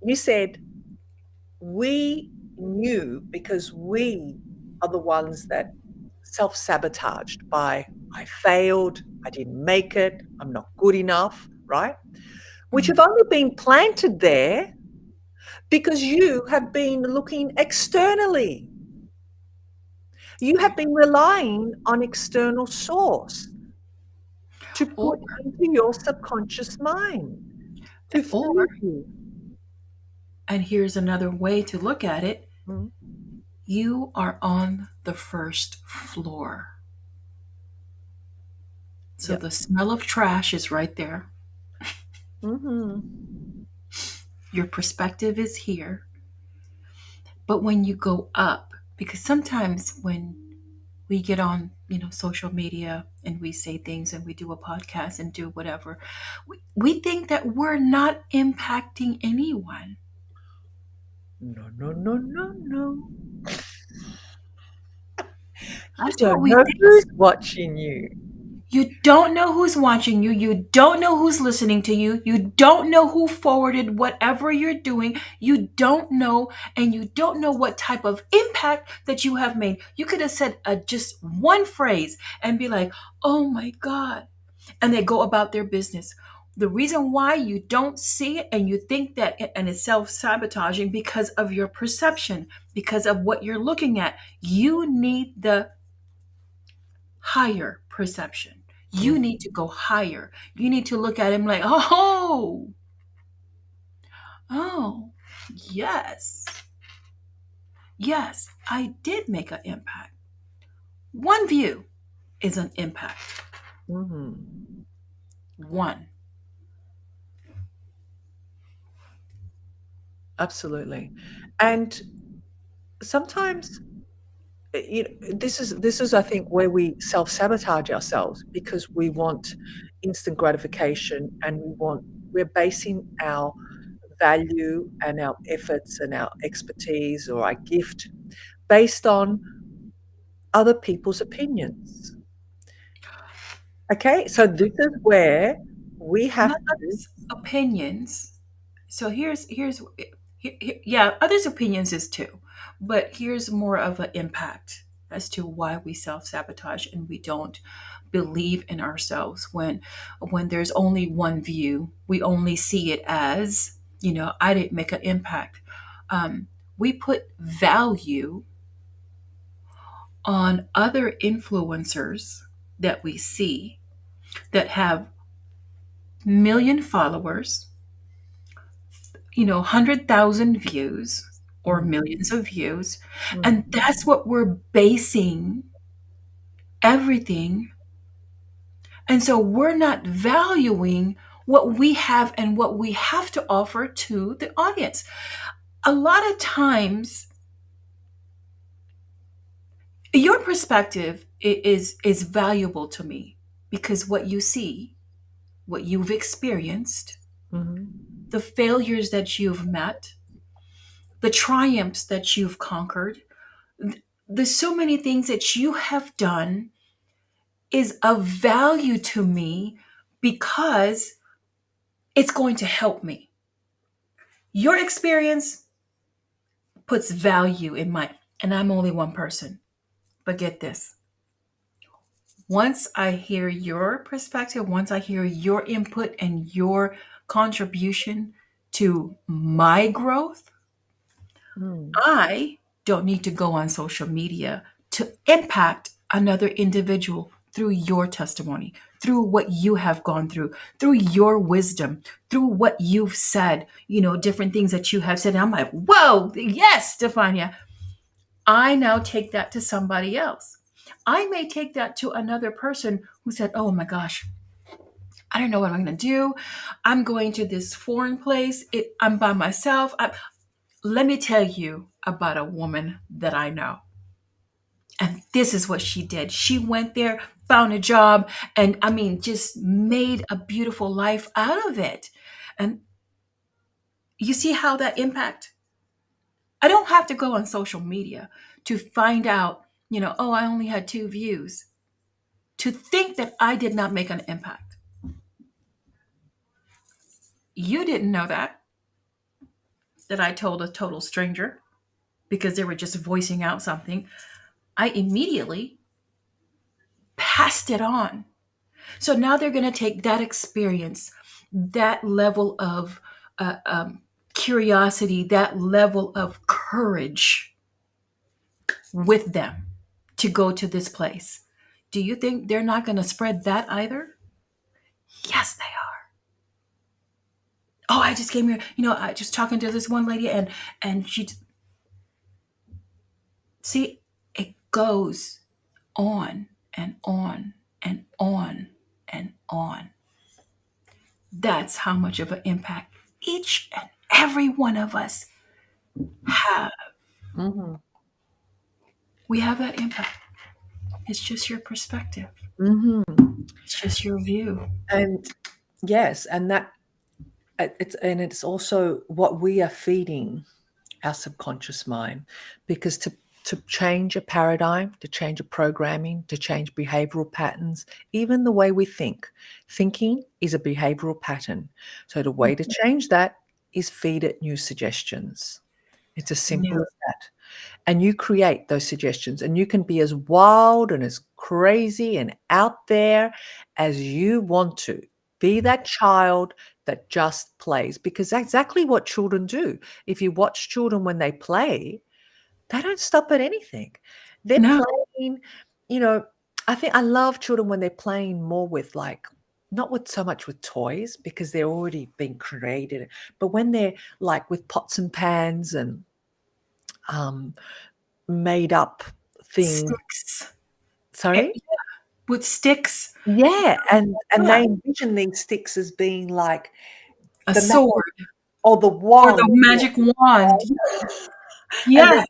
you said we knew because we are the ones that self-sabotaged by I failed, I didn't make it, I'm not good enough, right? Which have Mhm. only been planted there because you have been looking externally. You have been relying on external source to Or, put into your subconscious mind. To Or, feed you. and here's another way to look at it, Mm, you are on the first floor. So yeah. the smell of trash is right there. Hmm. Your perspective is here. But when you go up, because sometimes when we get on, social media and we say things and we do a podcast and do whatever, we think that we're not impacting anyone. No, no, no, no, no. You That's what don't we know think. who's watching you. You don't know who's watching you. You don't know who's listening to you. You don't know who forwarded whatever you're doing. You don't know, and you don't know what type of impact that you have made. You could have said just one phrase and be like, oh my God. And they go about their business. The reason why you don't see it and you think that, and it's self sabotaging because of your perception, because of what you're looking at. You need the higher perception. You Mhm, need to go higher. You need to look at him like, oh, oh, yes, yes, I did make an impact. One view is an impact. mhm. One. Absolutely. And sometimes, this is I think where we self-sabotage ourselves because we want instant gratification, and we're basing our value and our efforts and our expertise or our gift based on other people's opinions. Okay? So this is where we have Not to. others' opinions. So yeah, others' opinions is too, but here's more of an impact as to why we self-sabotage and we don't believe in ourselves when there's only one view. We only see it as, I didn't make an impact. We put value on other influencers that we see that have million followers, 100,000 views or Mm, millions of views. mm, And that's what we're basing everything. And so we're not valuing what we have and what we have to offer to the audience. A lot of times, your perspective is valuable to me because what you see, what you've experienced, mhm, the failures that you've met, the triumphs that you've conquered, there's so many things that you have done is of value to me because it's going to help me. Your experience puts value in mine, and I'm only one person. But get this, once I hear your perspective, once I hear your input and your contribution to my growth, mm, I don't need to go on social media to impact another individual through your testimony, through what you have gone through your wisdom, through what you've said, different things that you have said. And I'm like, whoa, yes, Stefania. I now take that to somebody else. I may take that to another person who said, oh my gosh, I don't know what I'm going to do. I'm going to this foreign place. I'm by myself. Let me tell you about a woman that I know. And this is what she did. She went there, found a job, and I mean, just made a beautiful life out of it. And you see how that impact? I don't have to go on social media to find out, oh, I only had 2 views. To think that I did not make an impact. You didn't know that I told a total stranger because they were just voicing out something. I immediately passed it on. So now they're going to take that experience, that level of curiosity, that level of courage with them to go to this place. Do you think they're not going to spread that either? Yes, they are. Oh, I just came here, I just talking to this one lady, and she see, it goes on and on and on and on. That's how much of an impact each and every one of us have. Mhm. We have that impact. It's just your perspective. Mhm. It's just your view. And yes, and that it's also what we are feeding our subconscious mind, because to change a paradigm, to change a programming, to change behavioral patterns, even the way we think. Thinking is a behavioral pattern. So the way to change that is feed it new suggestions. It's as simple No. as that. And you create those suggestions, and you can be as wild and as crazy and out there as you want to. Be that child that just plays, because that's exactly what children do. If you watch children when they play, they don't stop at anything. They're No. playing, you know, I think I love children when they're playing more with, like, not with so much with toys because they're already being created, but when they're like with pots and pans and um, made up things. Sticks. Eh, Sorry? with sticks. Yeah, and Yeah. they envision these sticks as being like A the magic sword or the or the wand. magic wand. And they're Yeah.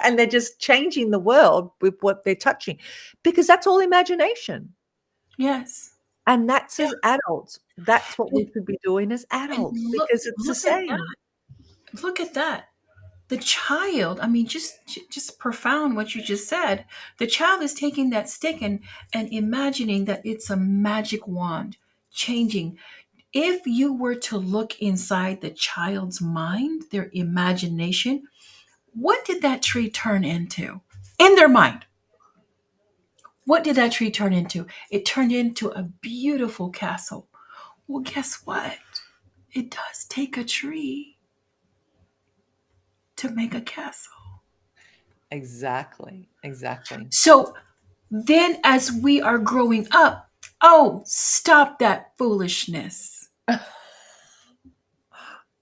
and they're just changing the world with what they're touching, because that's all imagination. Yes. And that's Yeah. as adults. That's what we And, should be doing as and adults, look because it's the look at same. that. Look at that. The child, I mean, just profound what you just said. The child is taking that stick and imagining that it's a magic wand, changing. If you were to look inside the child's mind, their imagination, what did that tree turn into in their mind? What did that tree turn into? It turned into a beautiful castle. Well, guess what? It does take a tree to make a castle. Exactly, exactly. So then, as we are growing up, oh, stop that foolishness. Oh,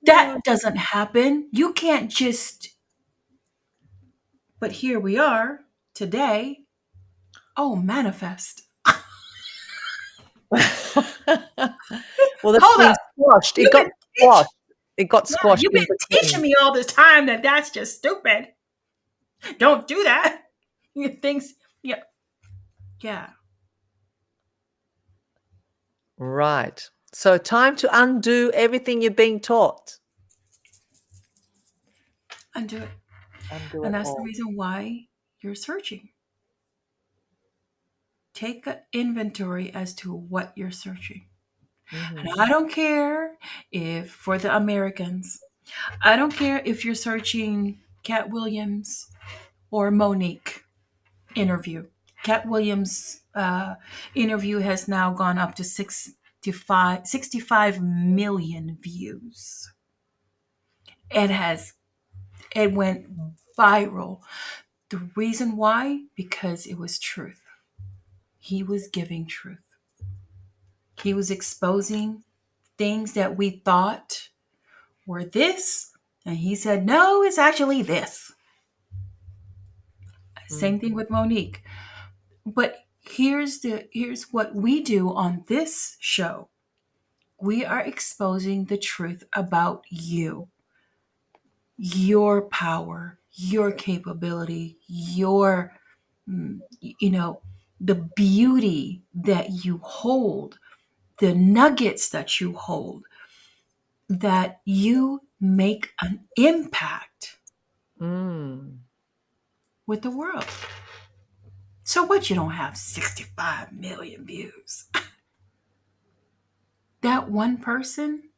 That doesn't happen. You can't just, but here we are today. Oh, manifest. well, that's Hold been up. squashed. It You've got been squashed. teaching, It got yeah, squashed you've in been teaching between. me all this time that that's just stupid. Don't do that. You things, yeah, yeah, Right. So time to undo everything you're being taught. undo it. Undo And it that's the all. reason why you're searching. Take an inventory as to what you're searching. And Mhm. I don't care if, for the Americans, I don't care if you're searching Cat Williams or Monique interview. Cat Williams' interview has now gone up to 65 million views. It has, it went viral. The reason why? Because it was truth. He was giving truth. He was exposing things that we thought were this, and he said, no, it's actually this. Same thing Mhm. with Monique. But here's what we do on this show. We are exposing the truth about you, your power, your capability, your you know, the beauty that you hold, the nuggets that you hold, that you make an impact Mm. with the world. So what, you don't have 65 million views? That one person,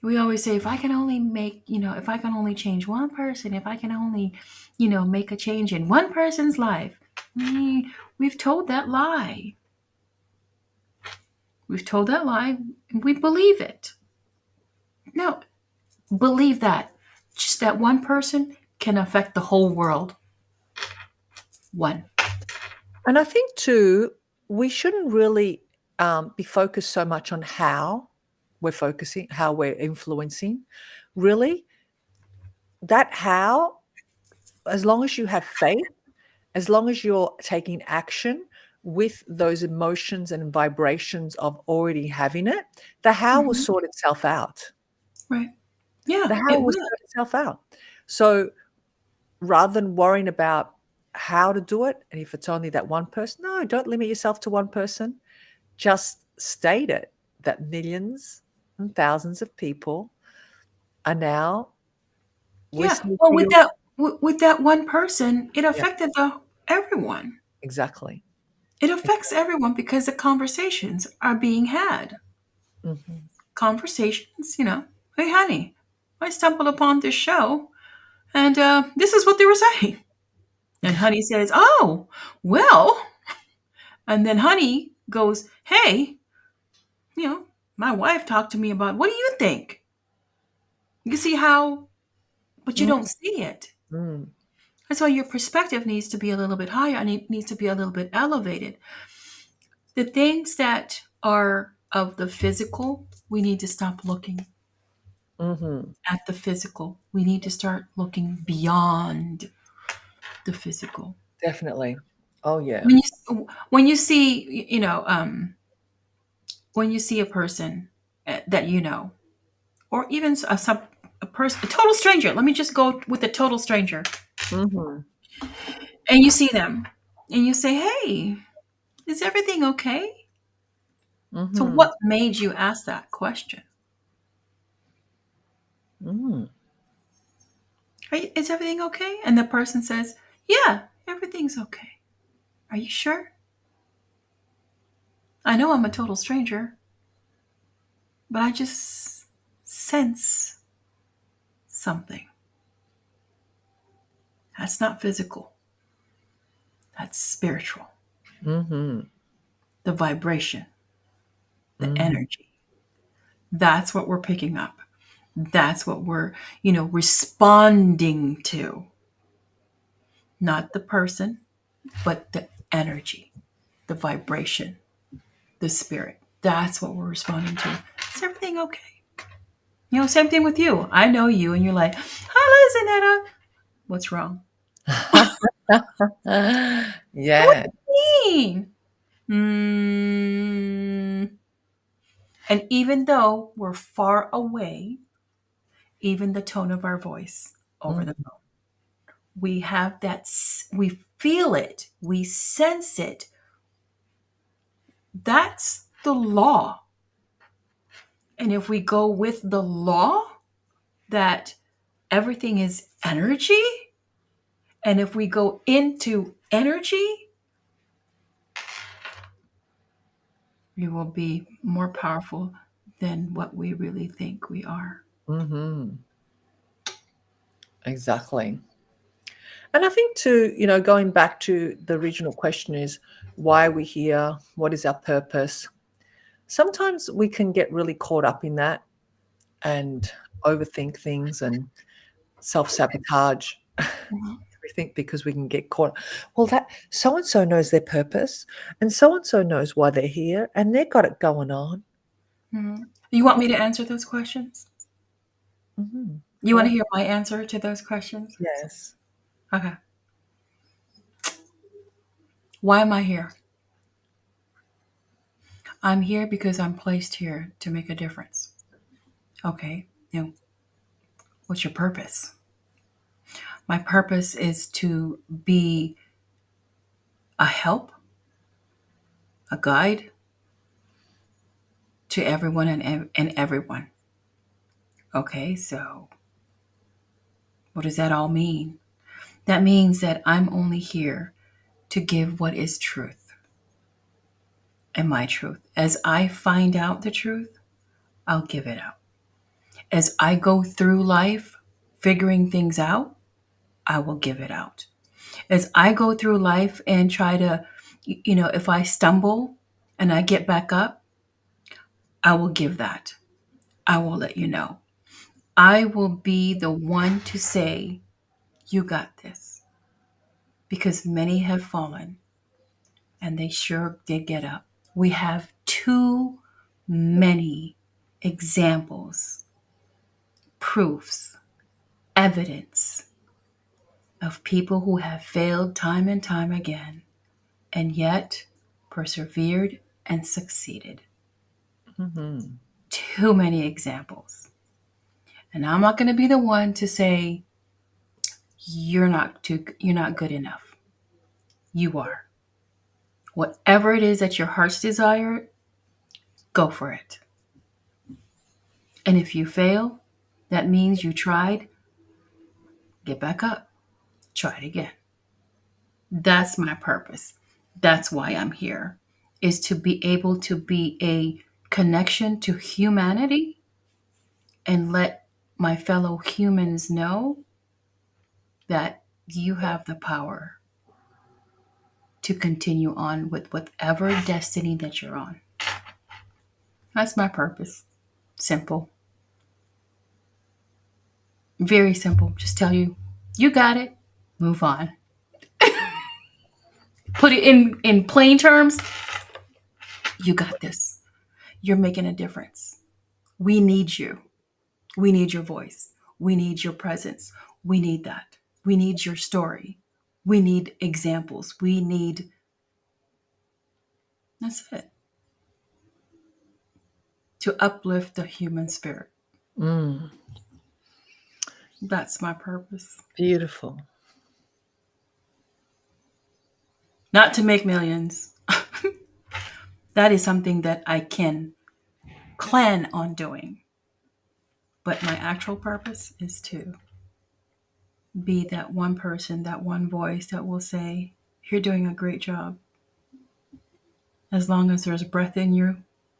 we always say, if I can only make, if I can only change one person, if I can only, make a change in one person's life. Mm, we've told that lie. We've told that lie and we believe it. No, believe that. Just that one person can affect the whole world. One. And I think too, we shouldn't really be focused so much on how we're focusing, how we're influencing. Really, that how, as long as you have faith, as long as you're taking action with those emotions and vibrations of already having it, the how will Mhm. sort itself out. Right. The Yeah, how it will will. sort itself out. So rather than worrying about how to do it, and if it's only that one person, no, don't limit yourself to one person. Just state it that millions and thousands of people are now Yeah. listening Well, to with your. that one person, it Yeah, affected the everyone. exactly. It affects everyone because the conversations are being had. Mhm. Conversations, hey, honey, I stumbled upon this show, and this is what they were saying. And honey says, oh, well. And then honey goes, hey, you know, my wife talked to me about, what do you think? You see how, but you Mm, don't see it. mm, That's why your perspective needs to be a little bit higher and it needs to be a little bit elevated. The things that are of the physical, we need to stop looking mhm. at the physical. We need to start looking beyond the physical. Definitely. Oh, yeah. When you see, when you see a person that or even a person, a total stranger. Let me just go with a total stranger, Mhm, and you see them, and you say, "Hey, is everything okay?" So, mhm, what made you ask that question? mm, Is everything okay? And the person says, "Yeah, everything's okay." Are you sure? I know I'm a total stranger, but I just sense something. That's not physical. That's spiritual. mhm, The vibration, the mhm, energy. That's what we're picking up. That's what we're, responding to. Not the person, but the energy, the vibration, the spirit. That's what we're responding to. Is everything okay? Same thing with you. I know you, and you're like, "Hi, Lizanetta. What's wrong? What Yeah. do you mean?" Mm. And even though we're far away, even the tone of our voice over the Mhm, phone, we have we feel it, we sense it. That's the law. And if we go with the law that everything is energy, and if we go into energy, we will be more powerful than what we really think we are. mhm. Exactly. And I think too, going back to the original question is, why are we here? What is our purpose? Sometimes we can get really caught up in that and overthink things and self-sabotage Mhm. everything because we can get caught. Well, that so and so knows their purpose, and so and so knows why they're here, and they've got it going on. Mhm. You want me to answer those questions? Mhm. You want Well, to hear my answer to those questions? yes. Okay. Why am I here? I'm here because I'm placed here to make a difference. Okay. What's your purpose? My purpose is to be a help, a guide to everyone and everyone. Okay, so what does that all mean? That means that I'm only here to give what is truth and my truth. As I find out the truth, I'll give it out. As I go through life figuring things out, I will give it out. As I go through life and try to, if I stumble and I get back up, I will give that. I will let you know. I will be the one to say, you got this. Because many have fallen and they sure did get up. We have too many examples, proofs, evidence of people who have failed time and time again and yet persevered and succeeded. Mhm. Too many examples. And I'm not going to be the one to say you're not good enough. You are. Whatever it is that your heart's desire, go for it. And if you fail, that means you tried, get back up, try it again. That's my purpose. That's why I'm here, is to be able to be a connection to humanity and let my fellow humans know that you have the power to continue on with whatever destiny that you're on. That's my purpose. Simple. Very simple. Just tell you, you got it. Move on. Put it in plain terms. You got this. You're making a difference. We need you. We need your voice. We need your presence. We need that. We need your story. We need examples. We need, that's it, to uplift the human spirit. Mm. That's my purpose. Beautiful. Not to make millions. That is something that I can plan on doing. But my actual purpose is to be that one person, that one voice that will say, you're doing a great job. As long as there's breath in you,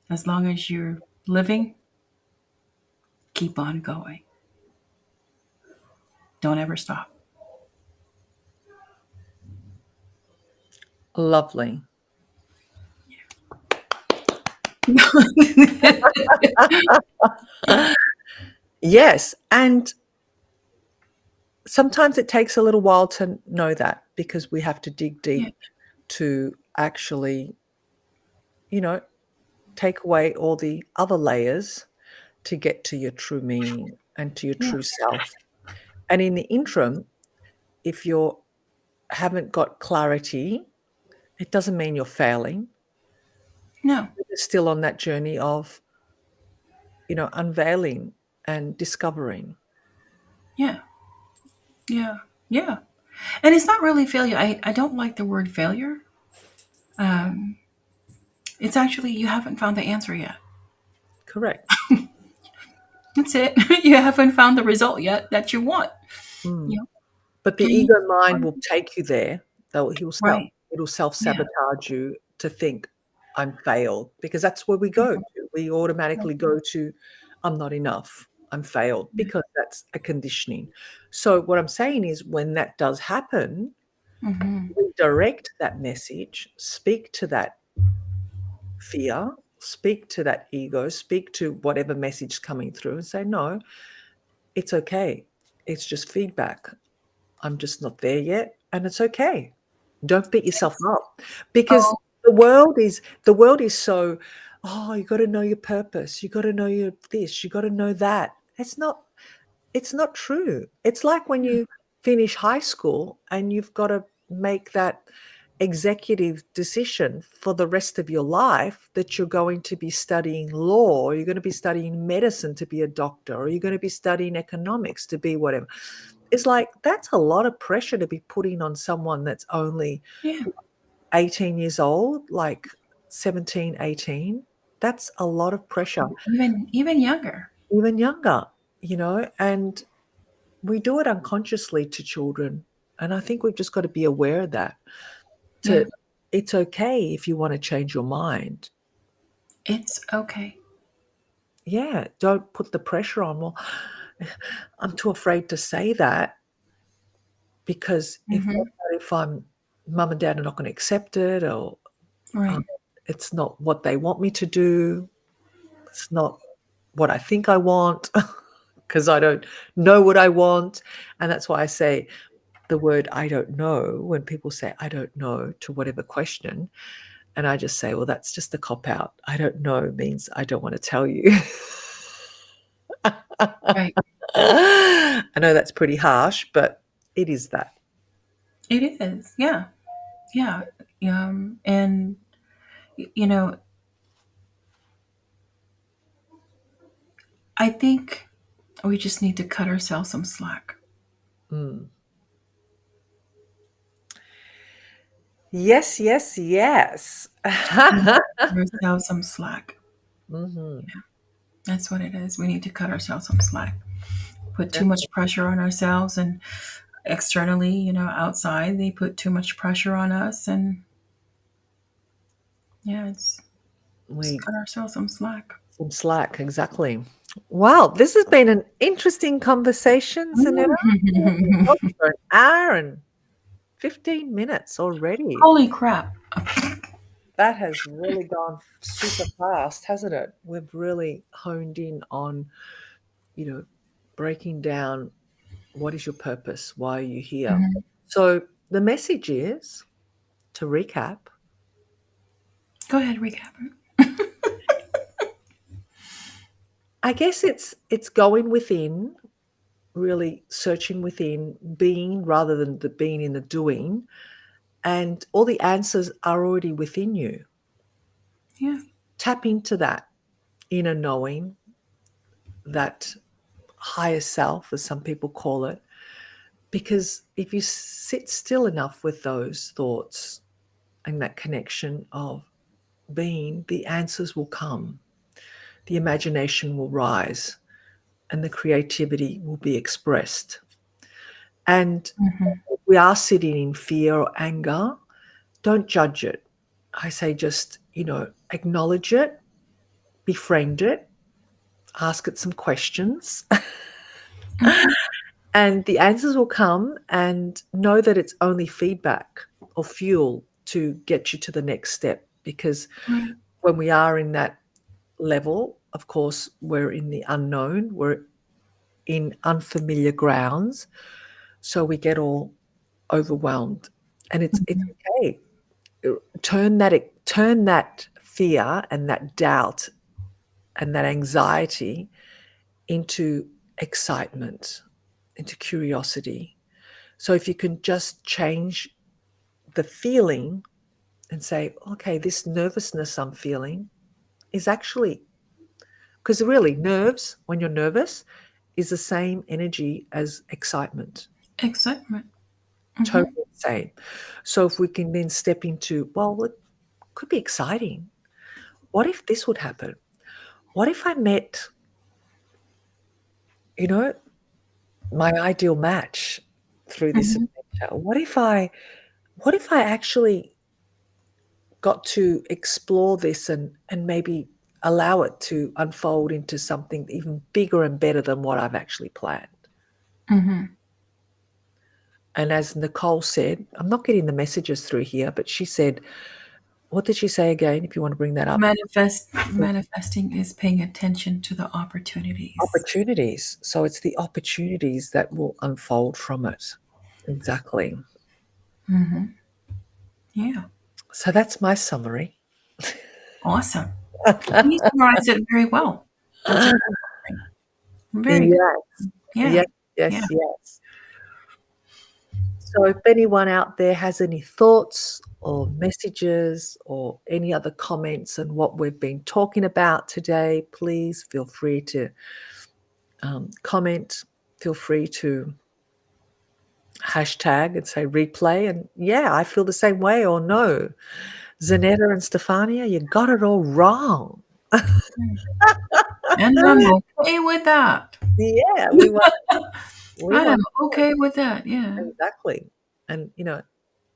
as long as you're living, keep on going. Don't ever stop. Lovely. Yes, and sometimes it takes a little while to know that because we have to dig Yeah, deep to actually, you know, take away all the other layers to get to your true meaning and to your yeah, true self. And in the interim, if you haven't got clarity, it doesn't mean you're failing. no, You're still on that journey of, unveiling and discovering. yeah, yeah, yeah. And it's not really failure. I don't like the word failure. Um, it's actually you haven't found the answer yet. Correct. That's it. You haven't found the result yet that you want. Mm. You know, But the can you? ego mind will take you there. Right. It'll Yeah. self-sabotage you to think, "I'm failed," because that's where we go Mhm. to. We automatically go to, "I'm not enough. I'm failed," Yeah. because that's a conditioning. So what I'm saying is when that does happen, Hmm. redirect that message, speak to that fear, speak to that ego, speak to whatever message coming through and say, "No, it's okay. It's just feedback. I'm just not there yet, and it's okay. Don't beat yourself Yes. up because Oh, the world is so, oh, you got to know your purpose. You got to know your this. You got to know that. It's not true. It's like when yeah. you finish high school and you've got to make that executive decision for the rest of your life that you're going to be studying law, or you're going to be studying medicine to be a doctor, or you're going to be studying economics to be whatever. It's like that's a lot of pressure to be putting on someone that's only Yeah. 18 years old, like 17, 18. That's a lot of pressure, Even younger. even younger, and we do it unconsciously to children. And I think we've just got to be aware of that. Yeah. To It's okay if you want to change your mind. It's okay. Yeah, don't put the pressure on. Well, I'm too afraid to say that because Hmm. if I'm mum and dad are not going to accept it, or um, Right. it's not what they want me to do. It's not what I think I want because I don't know what I want. And that's why I say the word I don't know when people say I don't know to whatever question. And I just say, well, that's just a cop out. I don't know means I don't want to tell you. Right. I know that's pretty harsh, but it is that. It is. Yeah. Yeah. And, you know, I think we just need to cut ourselves some slack. Mm. Yes, yes, yes. We need to cut ourselves some slack. Mhm. That's what it is. We need to cut ourselves some slack. Put too much Definitely. pressure on ourselves, and externally, outside, they put too much pressure on us. And yeah, it's just We cut ourselves some slack. some slack, exactly. Wow, this has been an interesting conversation, Zanetta. We've gone for an hour and 15 minutes already. Holy crap. That has really gone super fast, hasn't it? We've really honed in on, breaking down what is your purpose? Why are you here? Mhm. So the message is, to recap, Go ahead, recap. I guess it's going within, really searching within, being rather than the being in the doing, and all the answers are already within you. Yeah. Tap into that inner knowing, that higher self, as some people call it, because if you sit still enough with those thoughts and that connection of being, the answers will come, the imagination will rise, and the creativity will be expressed. And Hmm. if we are sitting in fear or anger, don't judge it. I say just, acknowledge it, befriend it, ask it some questions, Hmm. and the answers will come, and know that it's only feedback or fuel to get you to the next step. Because Right. when we are in that level, of course, we're in the unknown, we're in unfamiliar grounds, so we get all overwhelmed. And it's Mhm. okay. Turn that fear and that doubt and that anxiety into excitement, into curiosity. So if you can just change the feeling and say, okay, this nervousness I'm feeling is actually, because really, nerves, when you're nervous, is the same energy as excitement. Excitement. Hmm. Totally the same. So if we can then step into, well, it could be exciting. What if this would happen? What if I met, you know, my ideal match through this Hmm. adventure? What if I actually got to explore this and maybe allow it to unfold into something even bigger and better than what I've actually planned? Hmm. And as Nicole said, I'm not getting the messages through here, but she said, what did she say again, if you want to bring that up? Manifesting is paying attention to the opportunities. Opportunities. So it's the opportunities that will unfold from it. Exactly. Hmm. Yeah. So that's my summary. Awesome. You summarized it very well. That's a good summary. Very good. Yes. Yeah. Yes, Yeah. yes, yes. So if anyone out there has any thoughts or messages or any other comments on what we've been talking about today, please feel free to comment. Feel free to hashtag and say replay. And yeah, I feel the same way. Or no, Zanetta and Stefania, you got it all wrong. And I'm okay with that. Yeah, we want I am okay with that. Yeah. exactly. And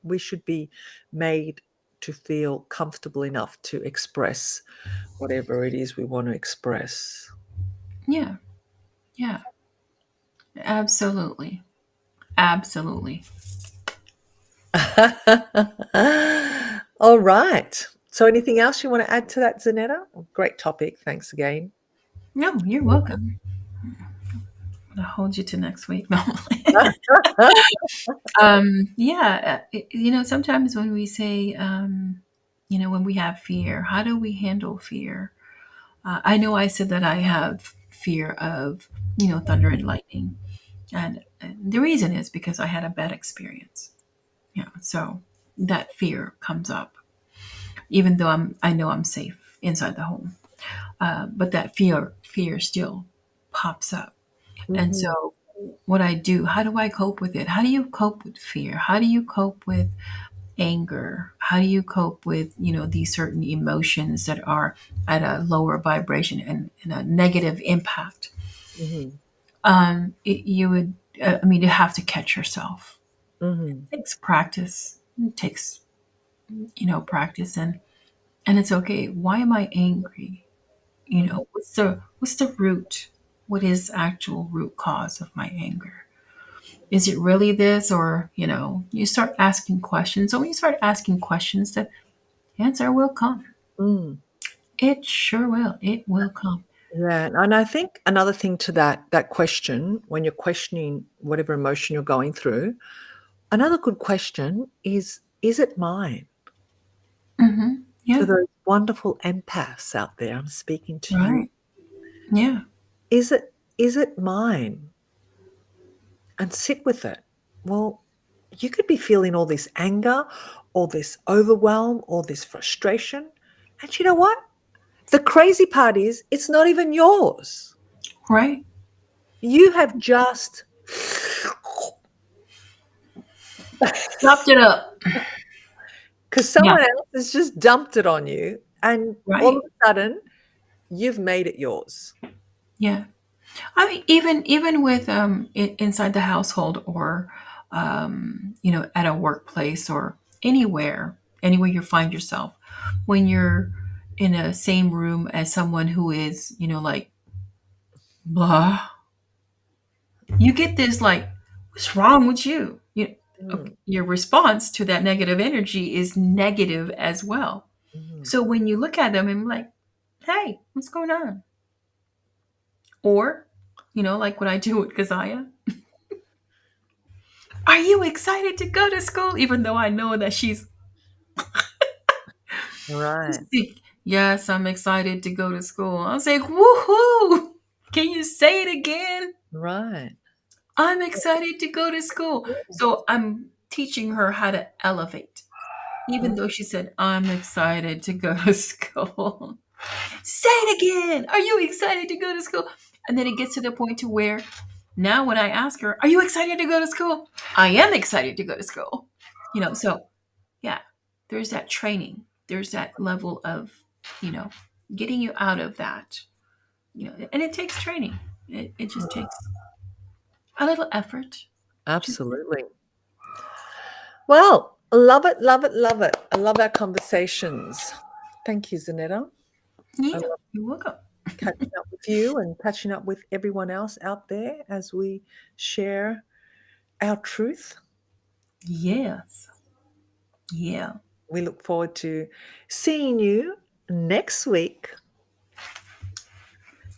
we should be made to feel comfortable enough to express whatever it is we want to express. Yeah. Yeah. Absolutely. Absolutely. All right. So anything else you want to add to that, Zanetta? Great topic. Thanks again. No, you're welcome. I'll hold you to next week. No. Yeah. Sometimes when we say, When we have fear, how do we handle fear? I know I said that I have fear of, thunder and lightning. And the reason is because I had a bad experience. Yeah. So that fear comes up, even though I know I'm safe inside the home. But that fear still pops up. And Mhm. so what I do, how do I cope with it? How do you cope with fear? How do you cope with anger? How do you cope with, these certain emotions that are at a lower vibration and a negative impact? Mhm. You would, you have to catch yourself. Mhm. It takes practice. It takes, practice, and it's okay. Why am I angry? Mhm. What's the root? What is actual root cause of my anger? Is it really this? Or, you start asking questions. So when you start asking questions, the answer will come. Mm. It sure will. It will come. Yeah, and I think another thing to that question, when you're questioning whatever emotion you're going through, another good question is it mine? To Yeah. those wonderful empaths out there, I'm speaking to you. Right. Yeah. Is it mine? And sit with it. Well, you could be feeling all this anger, all this overwhelm, all this frustration. And you know what? The crazy part is it's not even yours. Right. You have just Chopped it up. because Yeah. someone else has just dumped it on you, and all of Right. a sudden you've made it yours. Yeah. I mean, even with inside the household, or at a workplace, or anywhere you find yourself, when you're in a same room as someone who is, like, blah, you get this, like, what's wrong with you? Okay, Mm, your response to that negative energy is negative as well. mhm. So when you look at them and like, hey, what's going on? Or, like what I do with Kazaya, are you excited to go to school? Even though I know that she's Right, sick. Yes, I'm excited to go to school. I was like, woohoo! Can you say it again? right. I'm excited to go to school. So I'm teaching her how to elevate. Even Mm, though she said, I'm excited to go to school. Say it again. Are you excited to go to school? And then it gets to the point to where now when I ask her, are you excited to go to school? I am excited to go to school. So yeah, there's that training. There's that level of, you know, getting you out of that, and it takes training. It just takes a little effort. Just, absolutely. Well, love it, love it, love it. I love our conversations. Thank you, Zanetta. I yeah, love you're welcome. catching up with you and catching up with everyone else out there as we share our truth. Yes. Yeah. We look forward to seeing you next week.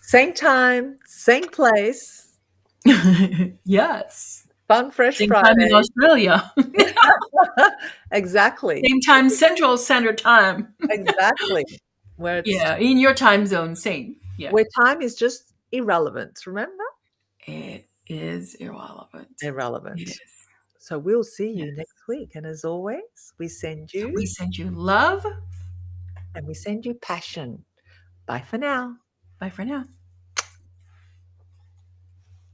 Same time, same place. Yes. Fun Fresh Same time in Friday. Australia. Exactly. Same time, Central Standard Time. Exactly. Where it's Yeah, in your time zone, same. Yeah. where time is just irrelevant, remember? It is irrelevant. It Irrelevant. is. So we'll see you Yes. next week. And as always, we send We you send you love. and we send you passion. Bye for now. Bye for now.